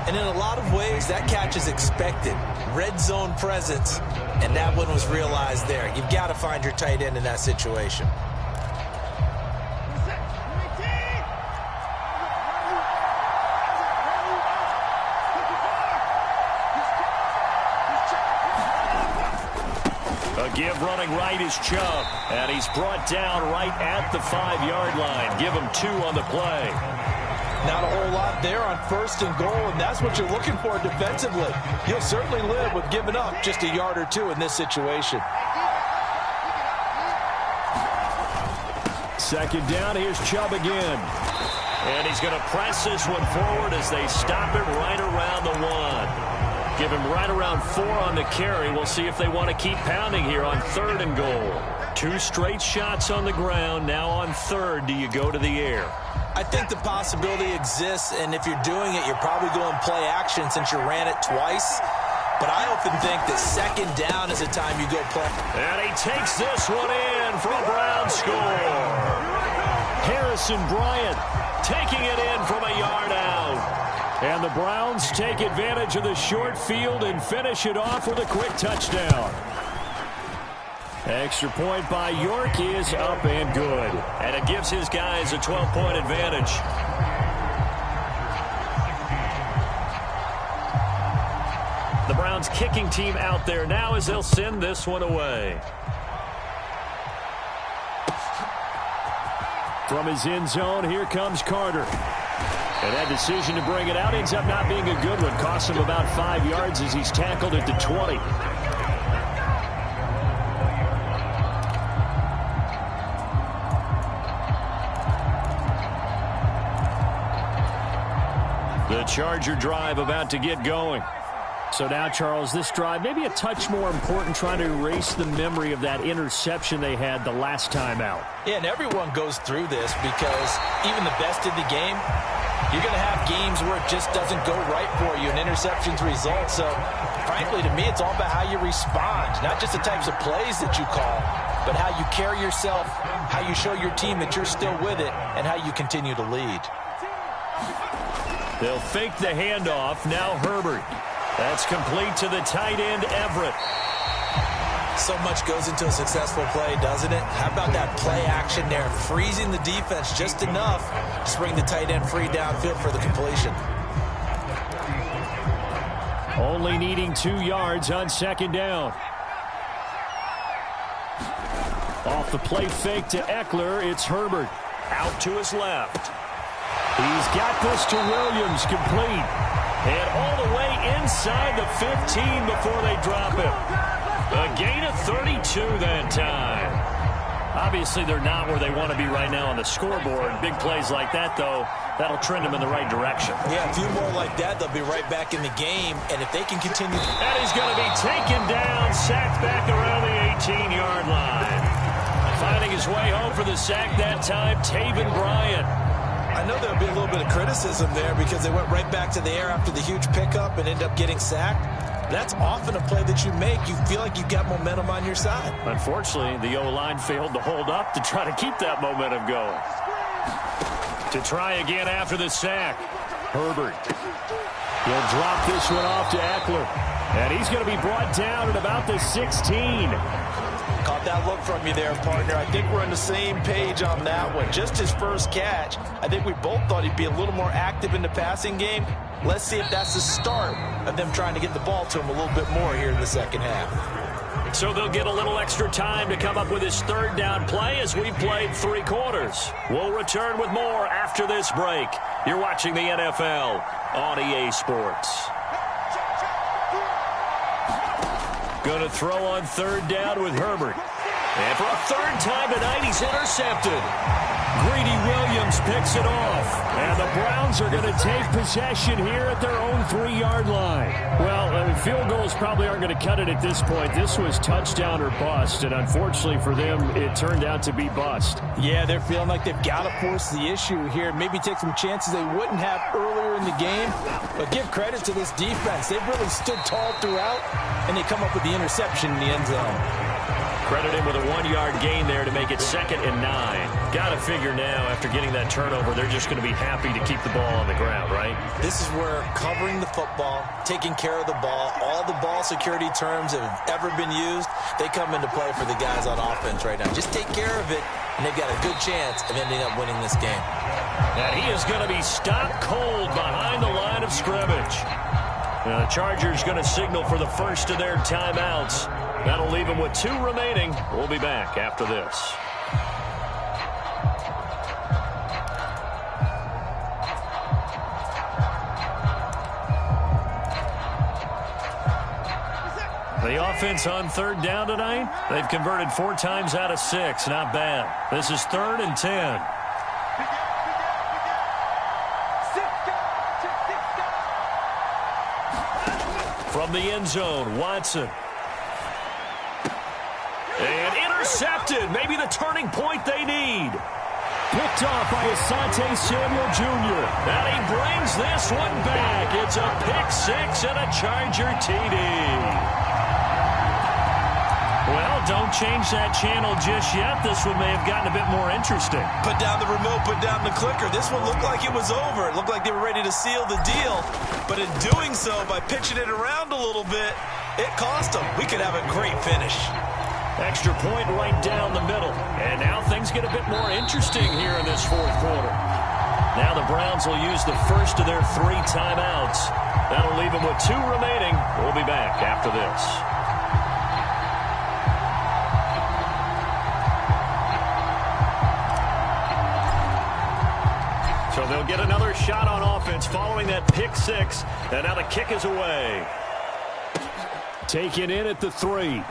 And in a lot of ways, that catch is expected. Red zone presence, and that one was realized there. You've got to find your tight end in that situation. A give running right is Chubb, and he's brought down right at the 5-yard line. Give him 2 on the play. Not a whole lot there on 1st and goal, and that's what you're looking for defensively. You'll certainly live with giving up just a yard or 2 in this situation. Second down, here's Chubb again. And he's going to press this one forward as they stop it right around the 1. Give him right around 4 on the carry. We'll see if they want to keep pounding here on 3rd and goal. 2 straight shots on the ground. Now on 3rd, do you go to the air? I think the possibility exists, and if you're doing it, you're probably going play action since you ran it twice. But I often think that 2nd down is the time you go play. And he takes this one in for a Brown score. Harrison Bryant taking it in from a yard out. And the Browns take advantage of the short field and finish it off with a quick touchdown. Extra point by York is up and good. And it gives his guys a 12-point advantage. The Browns kicking team out there now as they'll send this one away. From his end zone, here comes Carter. And that decision to bring it out ends up not being a good one. Costs him about 5 yards as he's tackled at the 20. The Charger drive about to get going. So now, Charles, this drive maybe a touch more important, trying to erase the memory of that interception they had the last time out. Yeah, and everyone goes through this because even the best in the game, you're going to have games where it just doesn't go right for you and interceptions result. So, frankly, to me, it's all about how you respond, not just the types of plays that you call, but how you carry yourself, how you show your team that you're still with it, and how you continue to lead. They'll fake the handoff. Now Herbert. That's complete to the tight end, Everett. So much goes into a successful play, doesn't it? How about that play action there, freezing the defense just enough to bring the tight end free downfield for the completion. Only needing 2 yards on 2nd down. Off the play fake to Eckler, it's Herbert. Out to his left. He's got this to Williams, complete. And all the way inside the 15 before they drop him. A gain of 32 that time. Obviously, they're not where they want to be right now on the scoreboard. Big plays like that, though, that'll trend them in the right direction. Yeah, a few more like that, they'll be right back in the game. And if they can continue... And he's going to be taken down, sacked back around the 18-yard line. Finding his way home for the sack that time, Taven Bryant. I know there'll be a little bit of criticism there because they went right back to the air after the huge pickup and ended up getting sacked. That's often a play that you make. You feel like you've got momentum on your side. Unfortunately, the O-line failed to hold up to try to keep that momentum going. To try again after the sack, Herbert. He'll drop this one off to Eckler. And he's going to be brought down at about the 16. Caught that look from you there, partner. I think we're on the same page on that one. Just his first catch. I think we both thought he'd be a little more active in the passing game. Let's see if that's the start of them trying to get the ball to him a little bit more here in the 2nd half. So they'll get a little extra time to come up with his 3rd down play as we've played 3 quarters. We'll return with more after this break. You're watching the NFL on EA Sports. Going to throw on 3rd down with Herbert. And for a third time tonight, he's intercepted. Greedy Williams picks it off. And the Browns are going to take possession here at their own 3-yard line. Well, field goals probably aren't going to cut it at this point. This was touchdown or bust, and unfortunately for them, it turned out to be bust. Yeah, they're feeling like they've got to force the issue here, maybe take some chances they wouldn't have earlier in the game. But give credit to this defense. They've really stood tall throughout, and they come up with the interception in the end zone. Credit him with a 1-yard gain there to make it 2nd and 9. Got to figure now, after getting that turnover, they're just going to be happy to keep the ball on the ground, right? This is where covering the football, taking care of the ball, all the ball security terms that have ever been used, they come into play for the guys on offense right now. Just take care of it, and they've got a good chance of ending up winning this game. And he is going to be stopped cold behind the line of scrimmage. Now the Chargers going to signal for the first of their timeouts. That'll leave them with 2 remaining. We'll be back after this. The offense on 3rd down tonight, they've converted 4 times out of 6. Not bad. This is 3rd and 10. From the end zone, Watson. And intercepted. Maybe the turning point they need. Picked off by Asante Samuel Jr. And he brings this one back. It's a pick 6 and a Charger TD. Well, don't change that channel just yet. This one may have gotten a bit more interesting. Put down the remote, put down the clicker. This one looked like it was over. It looked like they were ready to seal the deal. But in doing so, by pitching it around a little bit, it cost them. We could have a great finish. Extra point right down the middle. And now things get a bit more interesting here in this 4th quarter. Now the Browns will use the first of their 3 timeouts. That'll leave them with 2 remaining. We'll be back after this. So they'll get another shot on offense following that pick 6. And now the kick is away. Taken in at the 3.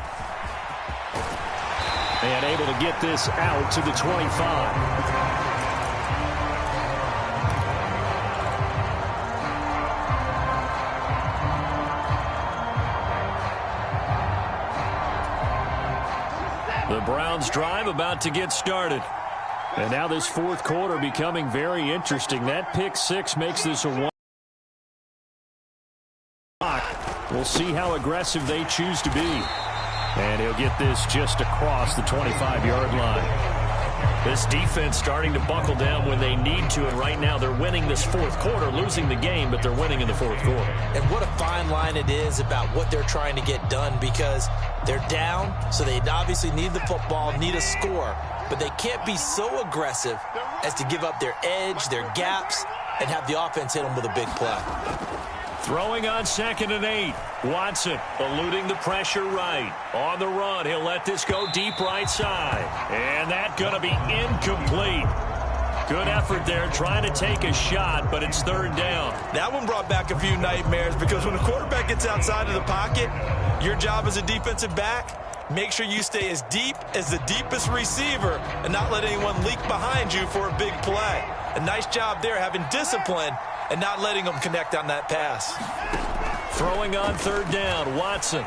And able to get this out to the 25. The Browns drive about to get started. And now this 4th quarter becoming very interesting. That pick 6 makes this a 1. We'll see how aggressive they choose to be. And he'll get this just across the 25-yard line. This defense starting to buckle down when they need to, and right now they're winning this 4th quarter, losing the game, but they're winning in the 4th quarter. And what a fine line it is about what they're trying to get done, because they're down, so they obviously need the football, need a score, but they can't be so aggressive as to give up their edge, their gaps, and have the offense hit them with a big play. Throwing on 2nd and 8. Watson eluding the pressure right. On the run, he'll let this go deep right side. And that's going to be incomplete. Good effort there trying to take a shot, but it's 3rd down. That one brought back a few nightmares, because when a quarterback gets outside of the pocket, your job as a defensive back, make sure you stay as deep as the deepest receiver and not let anyone leak behind you for a big play. A nice job there having discipline and not letting them connect on that pass. Throwing on 3rd down, Watson.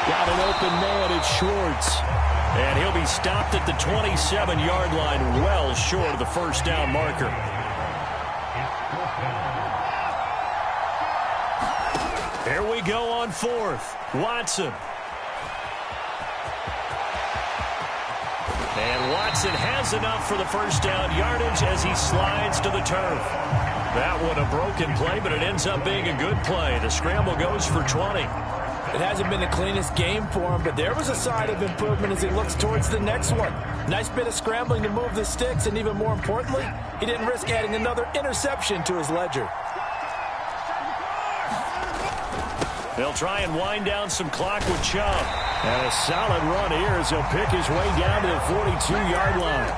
Got an open man, it's Schwartz. And he'll be stopped at the 27-yard line, well short of the 1st down marker. Here we go on 4th. Watson. And Watson has enough for the 1st down yardage as he slides to the turf. That one a broken play, but it ends up being a good play. The scramble goes for 20. It hasn't been the cleanest game for him, but there was a sign of improvement as he looks towards the next one. Nice bit of scrambling to move the sticks, and even more importantly, he didn't risk adding another interception to his ledger. They'll try and wind down some clock with Chubb. And a solid run here as he'll pick his way down to the 42-yard line.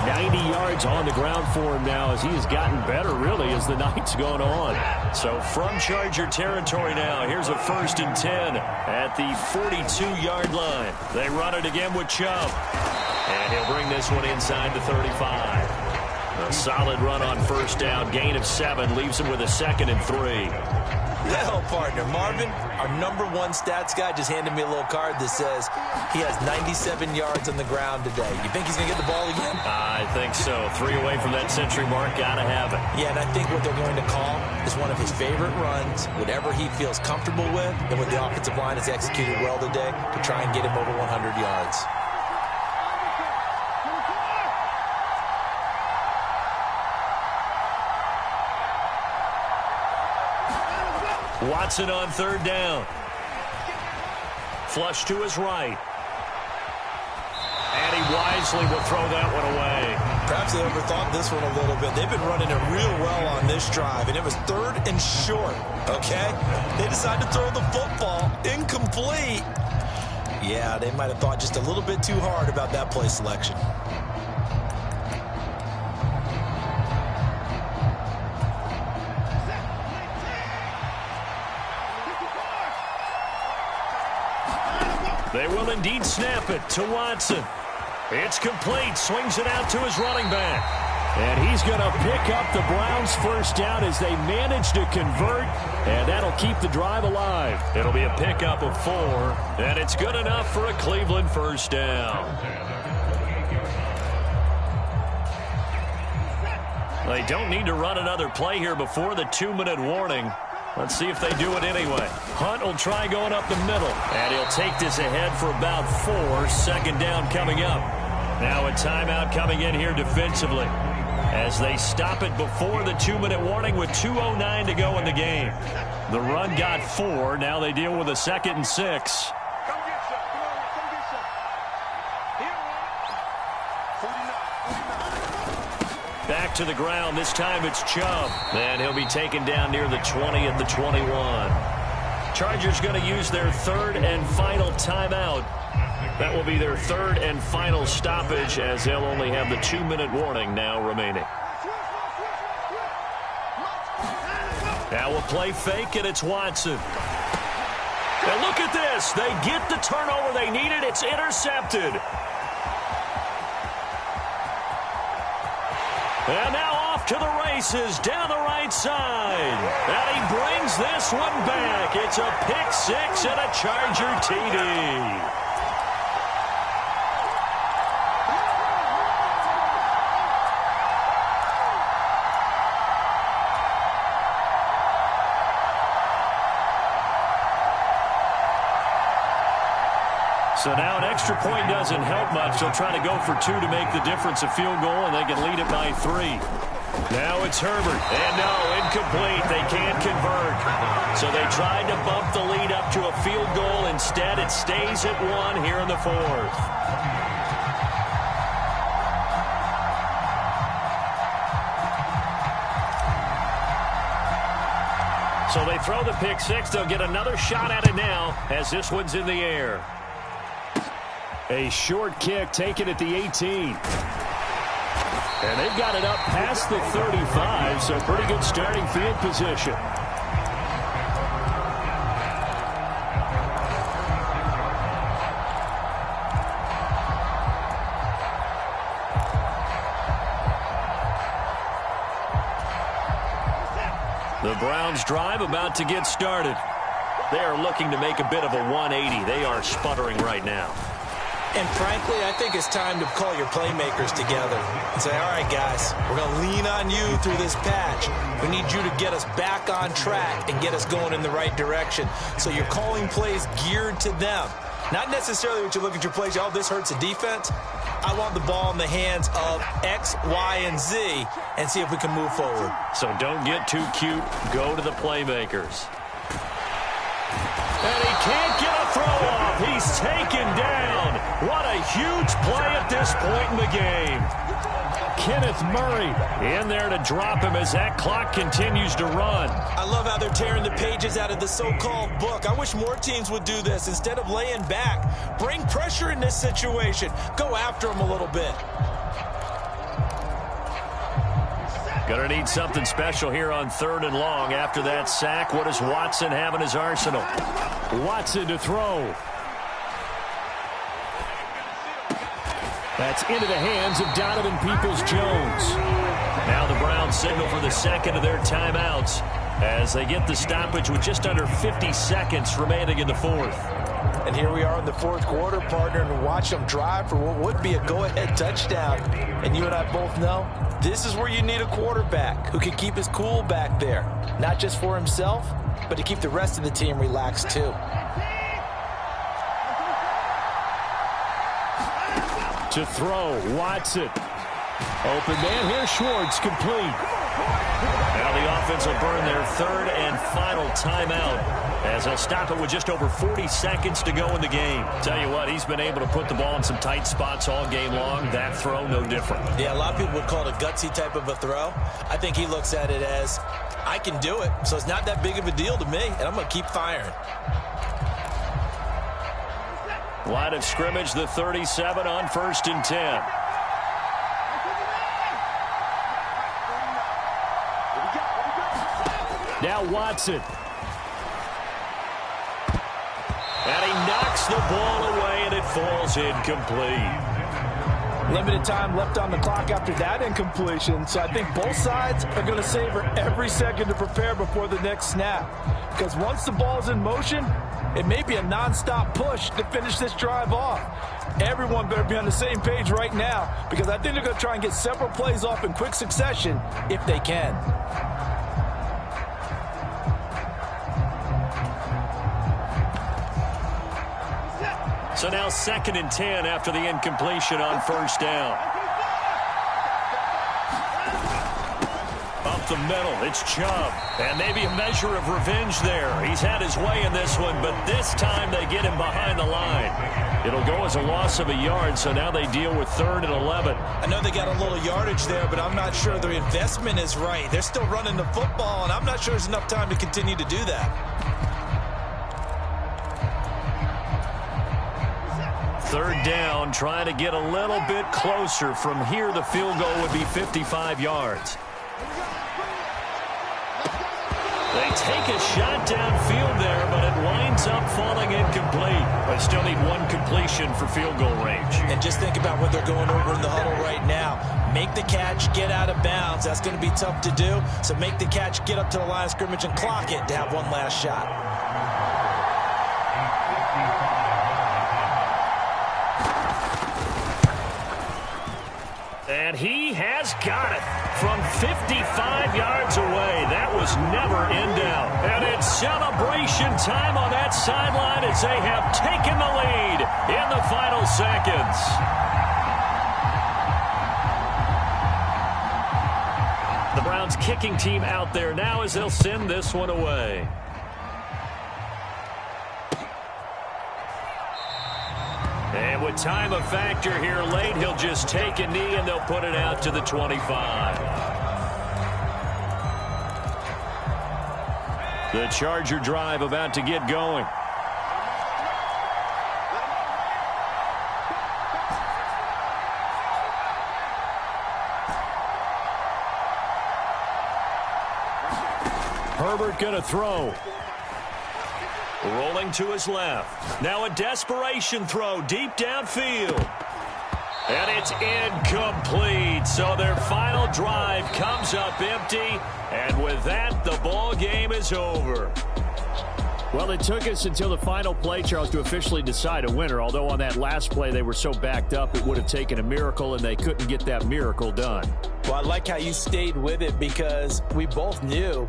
90 yards on the ground for him now as he has gotten better, really, as the night's gone on. So from Charger territory now, here's a 1st and 10 at the 42-yard line. They run it again with Chubb. And he'll bring this one inside the 35. A solid run on 1st down. Gain of 7 leaves him with a 2nd and 3. Hell, partner. Marvin, our #1 stats guy, just handed me a little card that says he has 97 yards on the ground today. You think he's going to get the ball again? I think so. 3 away from that century mark. Got to have it. Yeah, and I think what they're going to call is one of his favorite runs, whatever he feels comfortable with, and what the offensive line has executed well today to try and get him over 100 yards. Watson on 3rd down. Flush to his right. And he wisely will throw that one away. Perhaps they overthought this one a little bit. They've been running it real well on this drive, and it was 3rd and short, okay? They decided to throw the football incomplete. Yeah, they might have thought just a little bit too hard about that play selection. They will indeed snap it to Watson. It's complete. Swings it out to his running back. And he's going to pick up the Browns' 1st down as they manage to convert. And that'll keep the drive alive. It'll be a pickup of 4. And it's good enough for a Cleveland 1st down. They don't need to run another play here before the 2-minute warning. Let's see if they do it anyway. Hunt will try going up the middle. And he'll take this ahead for about 4. 2nd down coming up. Now a timeout coming in here defensively as they stop it before the 2-minute warning with 2:09 to go in the game. The run got 4. Now they deal with a 2nd and 6. Back to the ground. This time it's Chubb. And he'll be taken down near the 20 at the 21. Chargers going to use their 3rd and final timeout. That will be their 3rd and final stoppage as they'll only have the 2-minute warning now remaining. Now we'll play fake, and it's Watson. And look at this. They get the turnover they needed. It's intercepted. And now off to the races down the right side. And he brings this one back. It's a pick 6 and a Charger TD. So now an extra point doesn't help much. They'll try to go for 2 to make the difference a field goal, and they can lead it by 3. Now it's Herbert. And no, incomplete. They can't convert. So they tried to bump the lead up to a field goal. Instead, it stays at 1 here in the 4th. So they throw the pick 6. They'll get another shot at it now as this one's in the air. A short kick taken at the 18. And they've got it up past the 35, so pretty good starting field position. The Browns drive about to get started. They are looking to make a bit of a 180. They are sputtering right now. And frankly, I think it's time to call your playmakers together and say, all right, guys, we're going to lean on you through this patch. We need you to get us back on track and get us going in the right direction. So you're calling plays geared to them. Not necessarily what you look at your plays, oh, this hurts the defense. I want the ball in the hands of X, Y, and Z and see if we can move forward. So don't get too cute. Go to the playmakers. And he can't get a throw off. He's taken down. What a huge play at this point in the game. Kenneth Murray in there to drop him as that clock continues to run. I love how they're tearing the pages out of the so-called book. I wish more teams would do this instead of laying back. Bring pressure in this situation. Go after him a little bit. Going to need something special here on 3rd and long. After that sack, what does Watson have in his arsenal? Watson to throw. That's into the hands of Donovan Peoples-Jones. Now the Browns signal for the second of their timeouts as they get the stoppage with just under 50 seconds remaining in the fourth. And here we are in the fourth quarter, partner, and watch them drive for what would be a go-ahead touchdown. And you and I both know this is where you need a quarterback who can keep his cool back there, not just for himself, but to keep the rest of the team relaxed too. To throw, Watson. Open man here, Schwartz, complete. Now the offense will burn their 3rd and final timeout as they'll stop it with just over 40 seconds to go in the game. Tell you what, he's been able to put the ball in some tight spots all game long. That throw, no different. Yeah, a lot of people would call it a gutsy type of a throw. I think he looks at it as, I can do it, so it's not that big of a deal to me, and I'm going to keep firing. Line of scrimmage, the 37 on 1st and 10. Now Watson. And he knocks the ball away, and it falls incomplete. Limited time left on the clock after that incompletion, so I think both sides are going to savor every second to prepare before the next snap. Because once the ball's in motion, it may be a nonstop push to finish this drive off. Everyone better be on the same page right now, because I think they're going to try and get several plays off in quick succession if they can. So now 2nd and 10 after the incompletion on 1st down. Up the middle, it's Chubb. And maybe a measure of revenge there. He's had his way in this one, but this time they get him behind the line. It'll go as a loss of a yard, so now they deal with 3rd and 11. I know they got a little yardage there, but I'm not sure their investment is right. They're still running the football, and I'm not sure there's enough time to continue to do that. 3rd down, trying to get a little bit closer. From here, the field goal would be 55 yards. They take a shot downfield there, but it winds up falling incomplete. But still need one completion for field goal range. And just think about what they're going over in the huddle right now. Make the catch, get out of bounds. That's going to be tough to do. So make the catch, get up to the line of scrimmage, and clock it to have one last shot. And he has got it from 55 yards away. That was never in doubt. And it's celebration time on that sideline as they have taken the lead in the final seconds. The Browns kicking team out there now as they'll send this one away. And with time a factor here late, he'll just take a knee and they'll put it out to the 25. The Charger drive about to get going. Herbert gonna throw. Rolling to his left. Now a desperation throw deep downfield. And it's incomplete. So their final drive comes up empty. And with that, the ball game is over. Well, it took us until the final play, Charles, to officially decide a winner. Although on that last play, they were so backed up, it would have taken a miracle, and they couldn't get that miracle done. Well, I like how you stayed with it because we both knew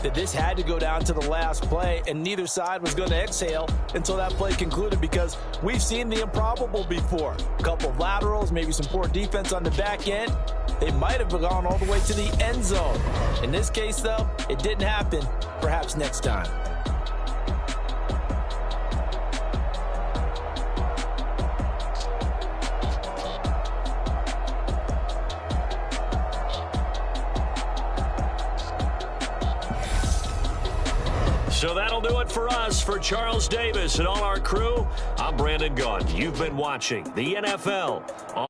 that this had to go down to the last play, and neither side was going to exhale until that play concluded because we've seen the improbable before. A couple of laterals, maybe some poor defense on the back end. They might have gone all the way to the end zone. In this case, though, it didn't happen. Perhaps next time. So that'll do it for us. For Charles Davis and all our crew, I'm Brandon Gaudin. You've been watching the NFL.